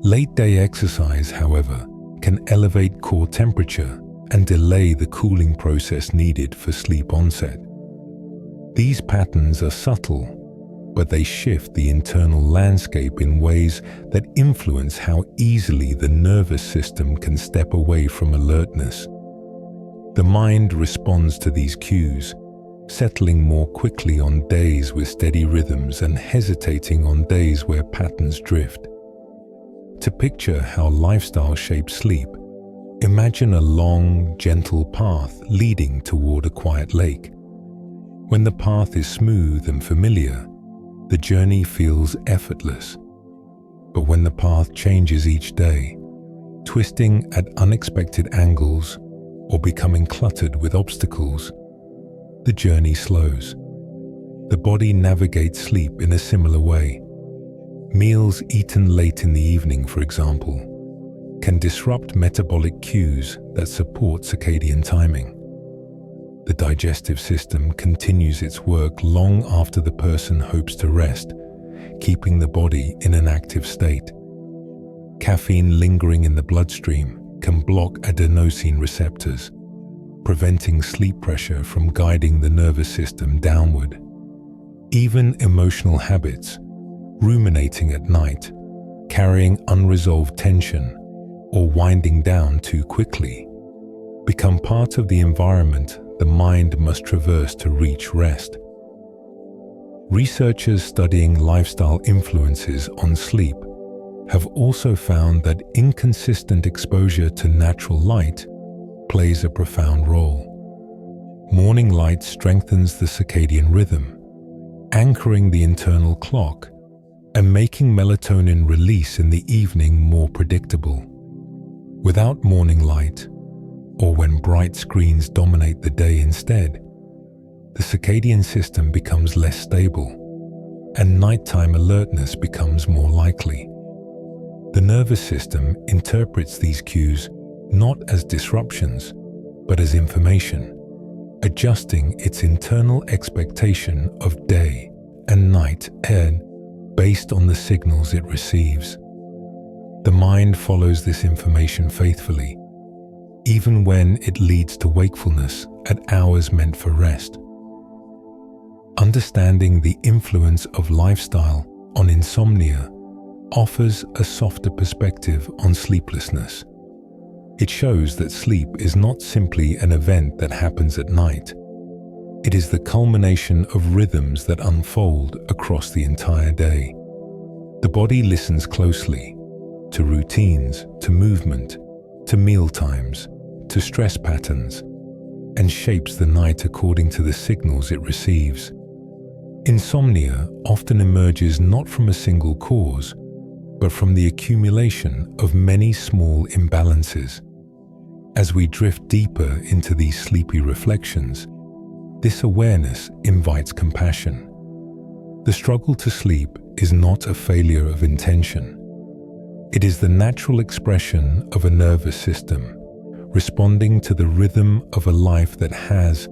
Late-day exercise, however, can elevate core temperature and delay the cooling process needed for sleep onset. These patterns are subtle, but they shift the internal landscape in ways that influence how easily the nervous system can step away from alertness. The mind responds to these cues, settling more quickly on days with steady rhythms and hesitating on days where patterns drift. To picture how lifestyle shapes sleep, imagine a long, gentle path leading toward a quiet lake. When the path is smooth and familiar, the journey feels effortless. But when the path changes each day, twisting at unexpected angles or becoming cluttered with obstacles, the journey slows. The body navigates sleep in a similar way. Meals eaten late in the evening, for example, can disrupt metabolic cues that support circadian timing. The digestive system continues its work long after the person hopes to rest, keeping the body in an active state. Caffeine lingering in the bloodstream can block adenosine receptors, preventing sleep pressure from guiding the nervous system downward. Even emotional habits, ruminating at night, carrying unresolved tension, or winding down too quickly, become part of the environment the mind must traverse to reach rest. Researchers studying lifestyle influences on sleep have also found that inconsistent exposure to natural light plays a profound role. Morning light strengthens the circadian rhythm, anchoring the internal clock and making melatonin release in the evening more predictable. Without morning light, or when bright screens dominate the day instead, the circadian system becomes less stable, and nighttime alertness becomes more likely. The nervous system interprets these cues not as disruptions, but as information, adjusting its internal expectation of day and night air based on the signals it receives. The mind follows this information faithfully, even when it leads to wakefulness at hours meant for rest. Understanding the influence of lifestyle on insomnia offers a softer perspective on sleeplessness. It shows that sleep is not simply an event that happens at night. It is the culmination of rhythms that unfold across the entire day. The body listens closely to routines, to movement, to meal times, to stress patterns, and shapes the night according to the signals it receives. Insomnia often emerges not from a single cause, but from the accumulation of many small imbalances. As we drift deeper into these sleepy reflections, this awareness invites compassion. The struggle to sleep is not a failure of intention. It is the natural expression of a nervous system, responding to the rhythm of a life that has,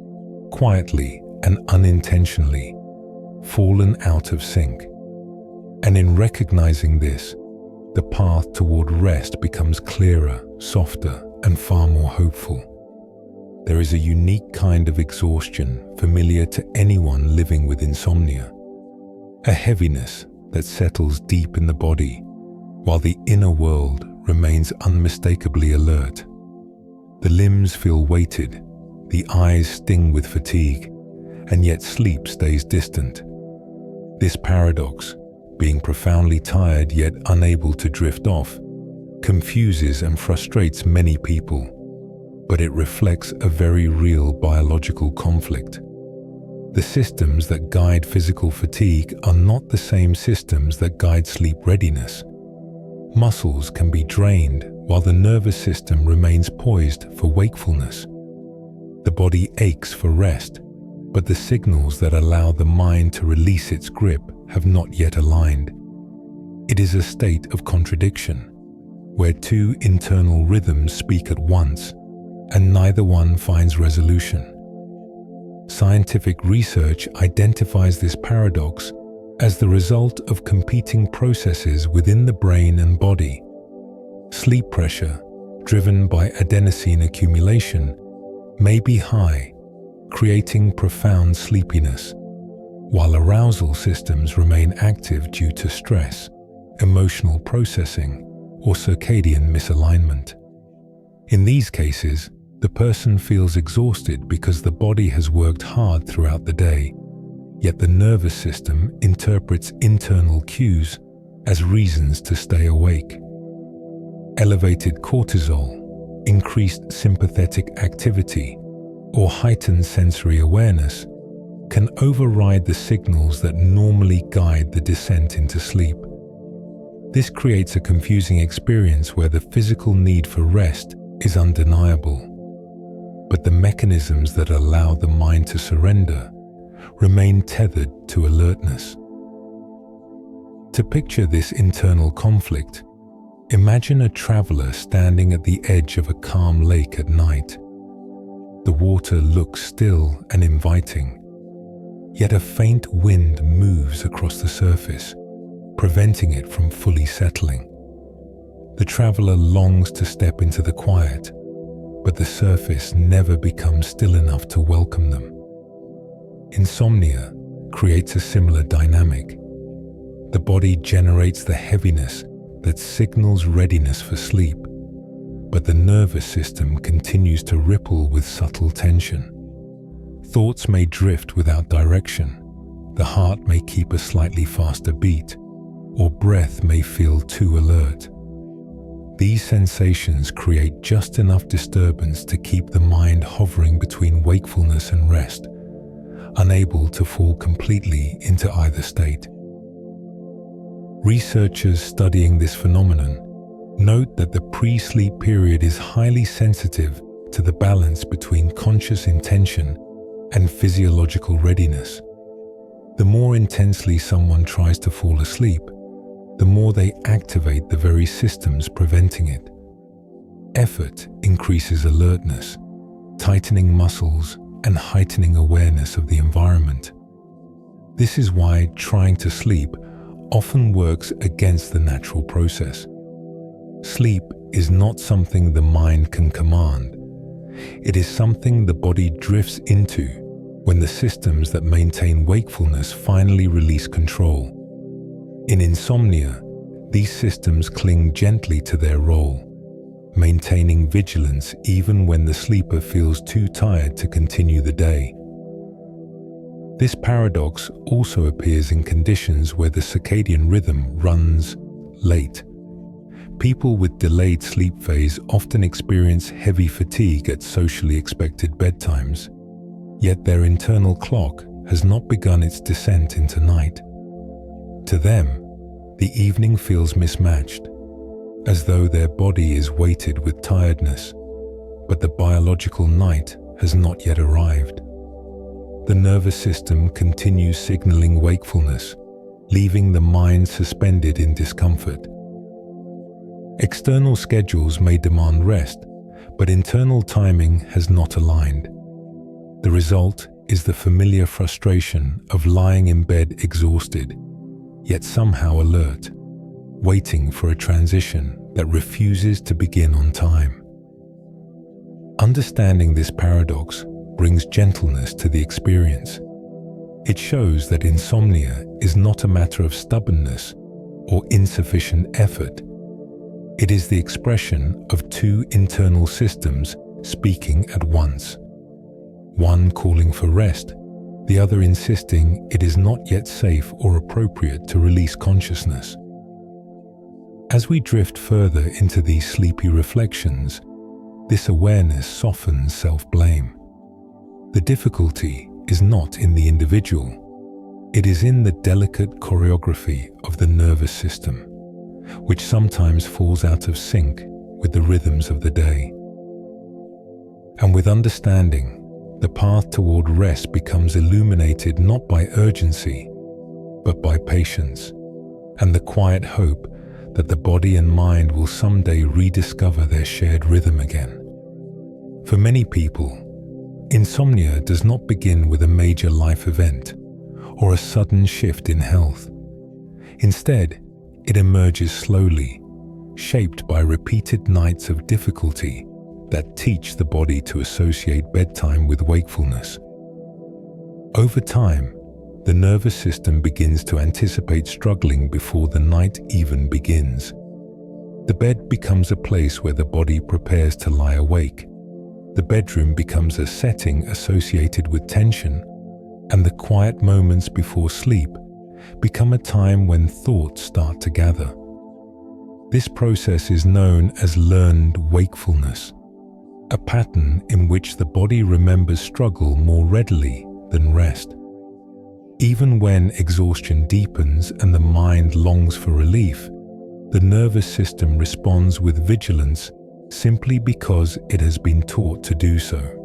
quietly and unintentionally, fallen out of sync. And in recognizing this, the path toward rest becomes clearer, softer, and far more hopeful. There is a unique kind of exhaustion familiar to anyone living with insomnia, a heaviness that settles deep in the body, while the inner world remains unmistakably alert. The limbs feel weighted, the eyes sting with fatigue, and yet sleep stays distant. This paradox, being profoundly tired yet unable to drift off, confuses and frustrates many people, but it reflects a very real biological conflict. The systems that guide physical fatigue are not the same systems that guide sleep readiness. Muscles can be drained while the nervous system remains poised for wakefulness. The body aches for rest, but the signals that allow the mind to release its grip have not yet aligned. It is a state of contradiction, where two internal rhythms speak at once, and neither one finds resolution. Scientific research identifies this paradox as the result of competing processes within the brain and body. Sleep pressure, driven by adenosine accumulation, may be high, creating profound sleepiness, while arousal systems remain active due to stress, emotional processing, or circadian misalignment. In these cases, the person feels exhausted because the body has worked hard throughout the day, yet the nervous system interprets internal cues as reasons to stay awake. Elevated cortisol, increased sympathetic activity, or heightened sensory awareness can override the signals that normally guide the descent into sleep. This creates a confusing experience where the physical need for rest is undeniable, but the mechanisms that allow the mind to surrender remain tethered to alertness. To picture this internal conflict, imagine a traveler standing at the edge of a calm lake at night. The water looks still and inviting, yet a faint wind moves across the surface, preventing it from fully settling. The traveler longs to step into the quiet, but the surface never becomes still enough to welcome them. Insomnia creates a similar dynamic. The body generates the heaviness that signals readiness for sleep, but the nervous system continues to ripple with subtle tension. Thoughts may drift without direction. The heart may keep a slightly faster beat, or breath may feel too alert. These sensations create just enough disturbance to keep the mind hovering between wakefulness and rest, unable to fall completely into either state. Researchers studying this phenomenon note that the pre-sleep period is highly sensitive to the balance between conscious intention and physiological readiness. The more intensely someone tries to fall asleep, the more they activate the very systems preventing it. Effort increases alertness, tightening muscles and heightening awareness of the environment. This is why trying to sleep often works against the natural process. Sleep is not something the mind can command. It is something the body drifts into when the systems that maintain wakefulness finally release control. In insomnia, these systems cling gently to their role, maintaining vigilance even when the sleeper feels too tired to continue the day. This paradox also appears in conditions where the circadian rhythm runs late. People with delayed sleep phase often experience heavy fatigue at socially expected bedtimes, yet their internal clock has not begun its descent into night. To them, the evening feels mismatched, as though their body is weighted with tiredness, but the biological night has not yet arrived. The nervous system continues signaling wakefulness, leaving the mind suspended in discomfort. External schedules may demand rest, but internal timing has not aligned. The result is the familiar frustration of lying in bed exhausted, yet somehow alert, waiting for a transition that refuses to begin on time. Understanding this paradox brings gentleness to the experience. It shows that insomnia is not a matter of stubbornness or insufficient effort. It is the expression of two internal systems speaking at once, one calling for rest, the other insisting it is not yet safe or appropriate to release consciousness. As we drift further into these sleepy reflections, this awareness softens self-blame. The difficulty is not in the individual, it is in the delicate choreography of the nervous system, which sometimes falls out of sync with the rhythms of the day. And with understanding, the path toward rest becomes illuminated not by urgency, but by patience, and the quiet hope that the body and mind will someday rediscover their shared rhythm again. For many people, insomnia does not begin with a major life event or a sudden shift in health. Instead, it emerges slowly, shaped by repeated nights of difficulty that teach the body to associate bedtime with wakefulness. Over time, the nervous system begins to anticipate struggling before the night even begins. The bed becomes a place where the body prepares to lie awake. The bedroom becomes a setting associated with tension, and the quiet moments before sleep become a time when thoughts start to gather. This process is known as learned wakefulness, a pattern in which the body remembers struggle more readily than rest. Even when exhaustion deepens and the mind longs for relief, the nervous system responds with vigilance simply because it has been taught to do so.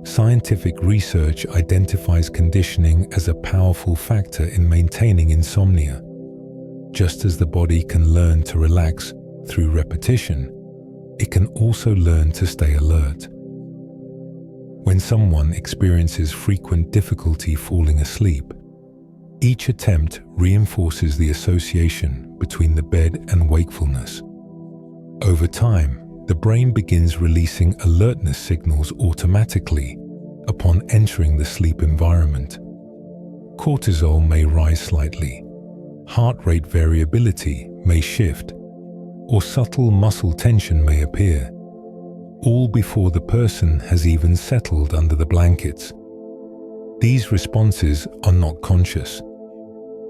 Scientific research identifies conditioning as a powerful factor in maintaining insomnia. Just as the body can learn to relax through repetition, it can also learn to stay alert. When someone experiences frequent difficulty falling asleep, each attempt reinforces the association between the bed and wakefulness. Over time, the brain begins releasing alertness signals automatically upon entering the sleep environment. Cortisol may rise slightly, heart rate variability may shift, or subtle muscle tension may appear, all before the person has even settled under the blankets. These responses are not conscious.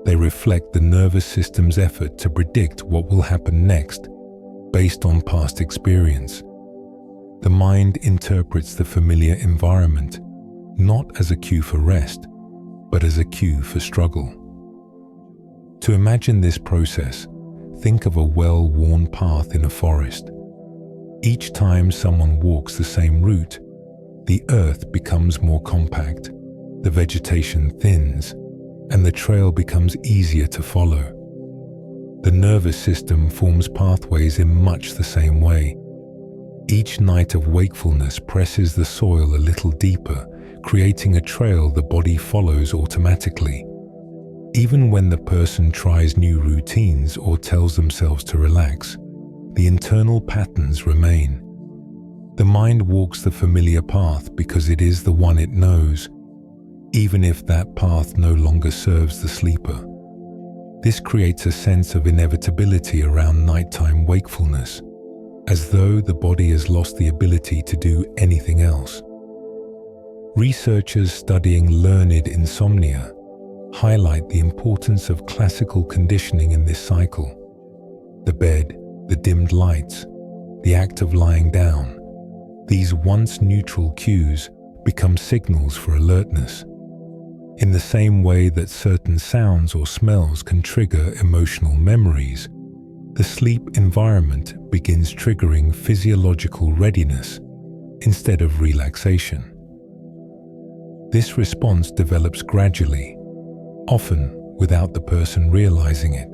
They reflect the nervous system's effort to predict what will happen next based on past experience. The mind interprets the familiar environment not as a cue for rest, but as a cue for struggle. To imagine this process, think of a well-worn path in a forest. Each time someone walks the same route, the earth becomes more compact, the vegetation thins, and the trail becomes easier to follow. The nervous system forms pathways in much the same way. Each night of wakefulness presses the soil a little deeper, creating a trail the body follows automatically. Even when the person tries new routines or tells themselves to relax, the internal patterns remain. The mind walks the familiar path because it is the one it knows, even if that path no longer serves the sleeper. This creates a sense of inevitability around nighttime wakefulness, as though the body has lost the ability to do anything else. Researchers studying learned insomnia highlight the importance of classical conditioning in this cycle. The bed, the dimmed lights, the act of lying down, these once neutral cues become signals for alertness. In the same way that certain sounds or smells can trigger emotional memories, the sleep environment begins triggering physiological readiness instead of relaxation. This response develops gradually, often without the person realizing it.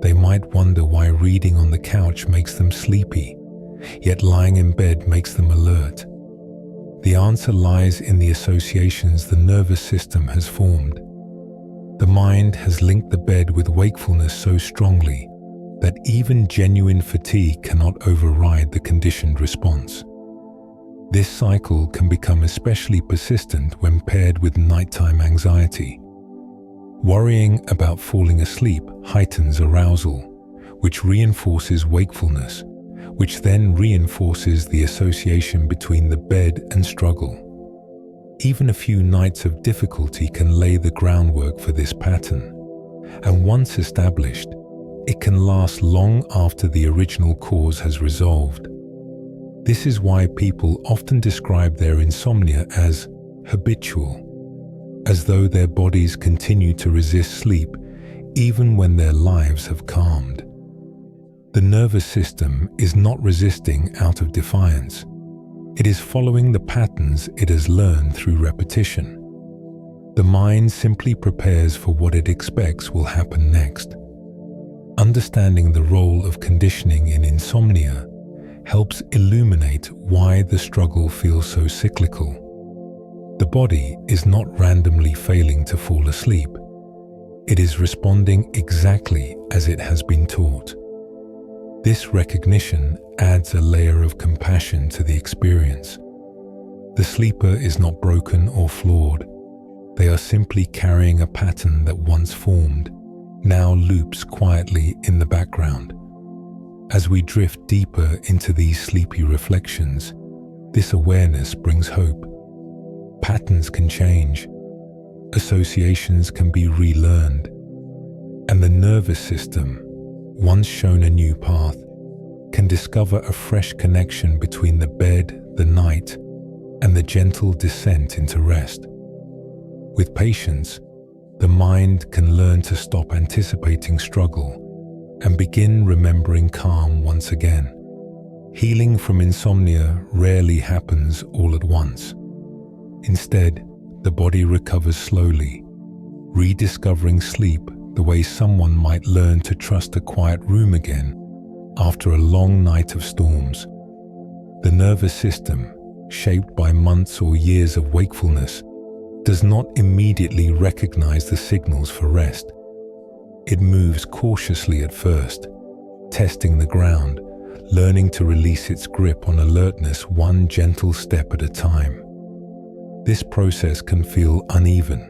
They might wonder why reading on the couch makes them sleepy, yet lying in bed makes them alert. The answer lies in the associations the nervous system has formed. The mind has linked the bed with wakefulness so strongly that even genuine fatigue cannot override the conditioned response. This cycle can become especially persistent when paired with nighttime anxiety. Worrying about falling asleep heightens arousal, which reinforces wakefulness, which then reinforces the association between the bed and struggle. Even a few nights of difficulty can lay the groundwork for this pattern, and once established, it can last long after the original cause has resolved. This is why people often describe their insomnia as habitual, as though their bodies continue to resist sleep even when their lives have calmed. The nervous system is not resisting out of defiance. It is following the patterns it has learned through repetition. The mind simply prepares for what it expects will happen next. Understanding the role of conditioning in insomnia helps illuminate why the struggle feels so cyclical. The body is not randomly failing to fall asleep. It is responding exactly as it has been taught. This recognition adds a layer of compassion to the experience. The sleeper is not broken or flawed. They are simply carrying a pattern that once formed, now loops quietly in the background. As we drift deeper into these sleepy reflections, this awareness brings hope. Patterns can change, associations can be relearned, and the nervous system, once shown a new path, can discover a fresh connection between the bed, the night, and the gentle descent into rest. With patience, the mind can learn to stop anticipating struggle and begin remembering calm once again. Healing from insomnia rarely happens all at once. Instead, the body recovers slowly, rediscovering sleep the way someone might learn to trust a quiet room again after a long night of storms. The nervous system, shaped by months or years of wakefulness, does not immediately recognize the signals for rest. It moves cautiously at first, testing the ground, learning to release its grip on alertness one gentle step at a time. This process can feel uneven.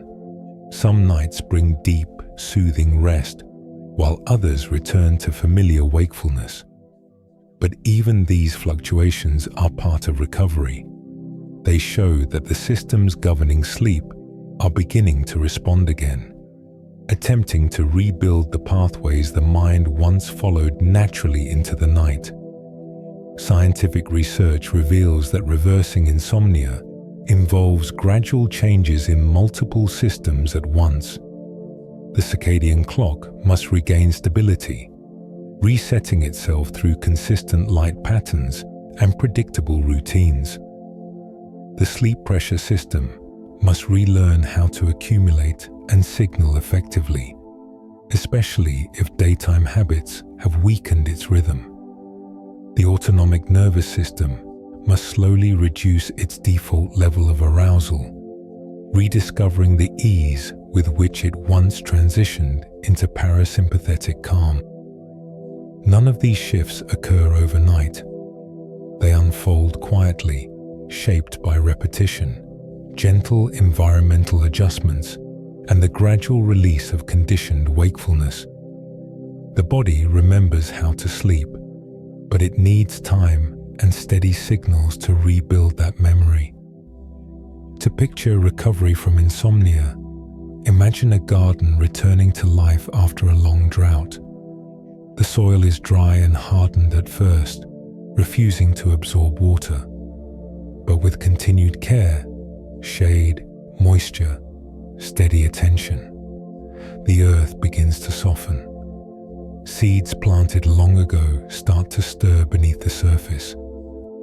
Some nights bring deep, soothing rest, while others return to familiar wakefulness. But even these fluctuations are part of recovery. They show that the systems governing sleep are beginning to respond again. attempting to rebuild the pathways the mind once followed naturally into the night. Scientific research reveals that reversing insomnia involves gradual changes in multiple systems at once. The circadian clock must regain stability, resetting itself through consistent light patterns and predictable routines. The sleep pressure system must relearn how to accumulate and signal effectively, especially if daytime habits have weakened its rhythm. The autonomic nervous system must slowly reduce its default level of arousal, rediscovering the ease with which it once transitioned into parasympathetic calm. None of these shifts occur overnight. They unfold quietly, shaped by repetition, gentle environmental adjustments, and the gradual release of conditioned wakefulness. The body remembers how to sleep, but it needs time and steady signals to rebuild that memory. To picture recovery from insomnia, imagine a garden returning to life after a long drought. The soil is dry and hardened at first, refusing to absorb water. But with continued care, shade, moisture, steady attention, the earth begins to soften. Seeds planted long ago start to stir beneath the surface,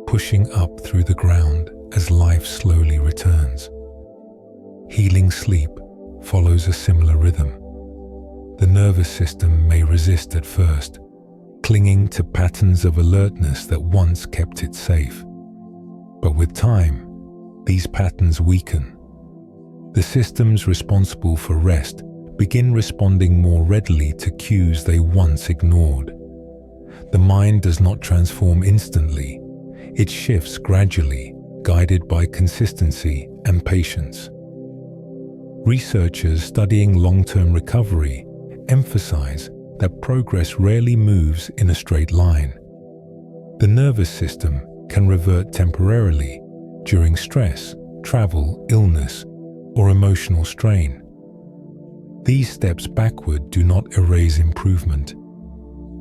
pushing up through the ground as life slowly returns. Healing sleep follows a similar rhythm. The nervous system may resist at first, clinging to patterns of alertness that once kept it safe. But with time, these patterns weaken. The systems responsible for rest begin responding more readily to cues they once ignored. The mind does not transform instantly. It shifts gradually, guided by consistency and patience. Researchers studying long-term recovery emphasize that progress rarely moves in a straight line. The nervous system can revert temporarily during stress, travel, illness, or emotional strain. These steps backward do not erase improvement.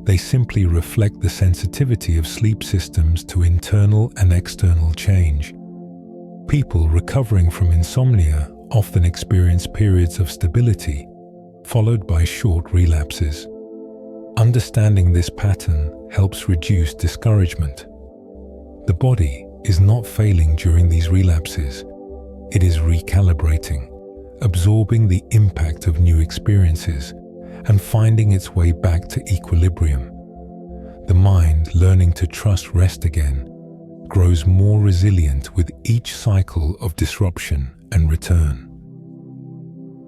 They simply reflect the sensitivity of sleep systems to internal and external change. People recovering from insomnia often experience periods of stability, followed by short relapses. Understanding this pattern helps reduce discouragement. The body is not failing during these relapses. It is recalibrating, absorbing the impact of new experiences, and finding its way back to equilibrium. The mind, learning to trust rest again, grows more resilient with each cycle of disruption and return.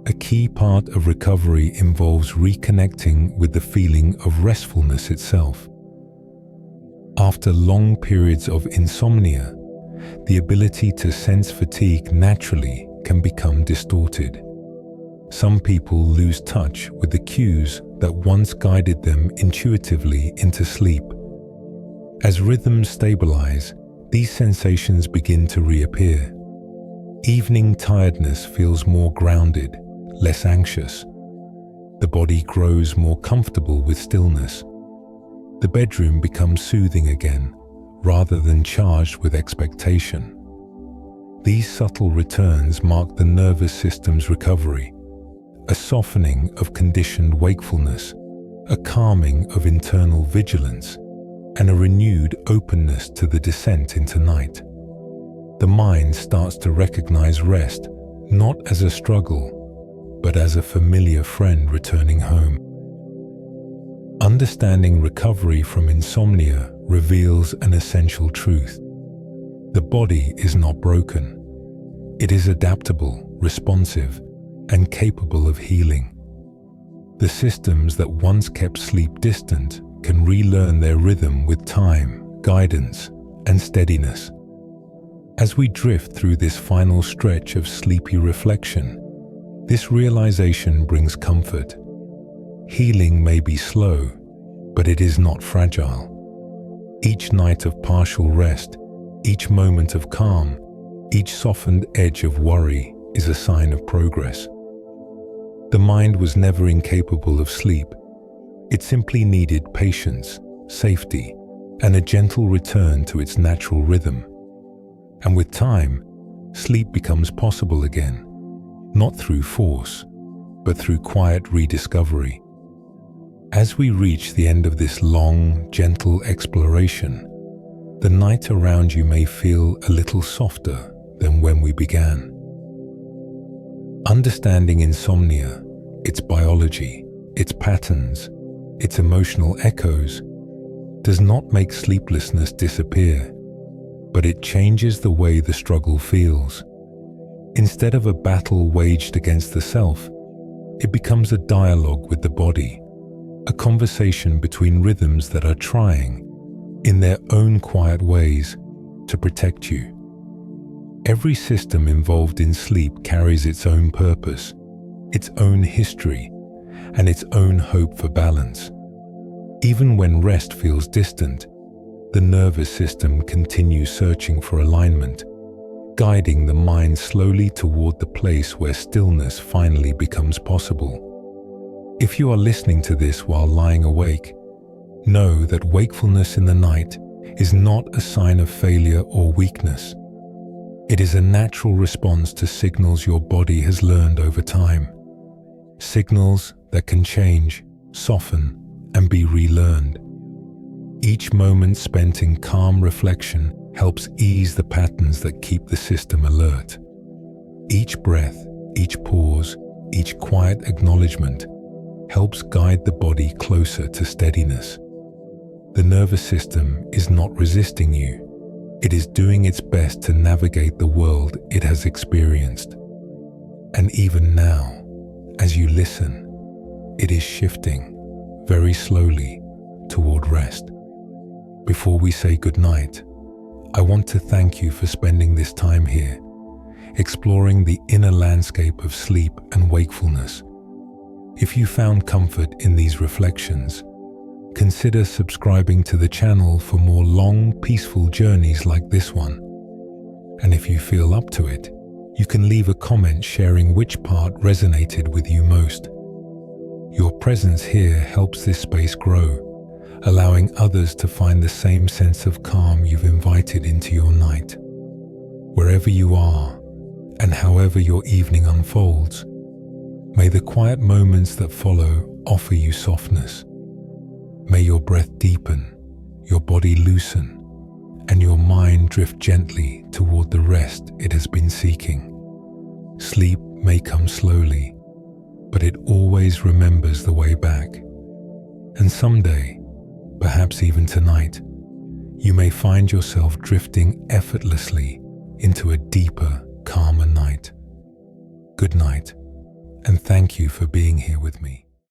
A key part of recovery involves reconnecting with the feeling of restfulness itself. After long periods of insomnia, the ability to sense fatigue naturally can become distorted. Some people lose touch with the cues that once guided them intuitively into sleep. As rhythms stabilize, these sensations begin to reappear. Evening tiredness feels more grounded, less anxious. The body grows more comfortable with stillness. The bedroom becomes soothing again, rather than charged with expectation. These subtle returns mark the nervous system's recovery, a softening of conditioned wakefulness, a calming of internal vigilance, and a renewed openness to the descent into night. The mind starts to recognize rest not as a struggle, but as a familiar friend returning home. Understanding recovery from insomnia reveals an essential truth. The body is not broken. It is adaptable, responsive, and capable of healing. The systems that once kept sleep distant can relearn their rhythm with time, guidance, and steadiness. As we drift through this final stretch of sleepy reflection, this realization brings comfort. Healing may be slow, but it is not fragile. Each night of partial rest, each moment of calm, each softened edge of worry is a sign of progress. The mind was never incapable of sleep. It simply needed patience, safety, and a gentle return to its natural rhythm. And with time, sleep becomes possible again, not through force, but through quiet rediscovery. As we reach the end of this long, gentle exploration, the night around you may feel a little softer than when we began. Understanding insomnia, its biology, its patterns, its emotional echoes, does not make sleeplessness disappear, but it changes the way the struggle feels. Instead of a battle waged against the self, it becomes a dialogue with the body, a conversation between rhythms that are trying, in their own quiet ways, to protect you. Every system involved in sleep carries its own purpose, its own history, and its own hope for balance. Even when rest feels distant, the nervous system continues searching for alignment, guiding the mind slowly toward the place where stillness finally becomes possible. If you are listening to this while lying awake, know that wakefulness in the night is not a sign of failure or weakness. It is a natural response to signals your body has learned over time. Signals that can change, soften, and be relearned. Each moment spent in calm reflection helps ease the patterns that keep the system alert. Each breath, each pause, each quiet acknowledgement helps guide the body closer to steadiness. The nervous system is not resisting you. It is doing its best to navigate the world it has experienced. And even now, as you listen, it is shifting very slowly toward rest. Before we say goodnight, I want to thank you for spending this time here, exploring the inner landscape of sleep and wakefulness. If you found comfort in these reflections, consider subscribing to the channel for more long, peaceful journeys like this one. And if you feel up to it, you can leave a comment sharing which part resonated with you most. Your presence here helps this space grow, allowing others to find the same sense of calm you've invited into your night. Wherever you are, and however your evening unfolds, may the quiet moments that follow offer you softness. May your breath deepen, your body loosen, and your mind drift gently toward the rest it has been seeking. Sleep may come slowly, but it always remembers the way back. And someday, perhaps even tonight, you may find yourself drifting effortlessly into a deeper, calmer night. Good night, and thank you for being here with me.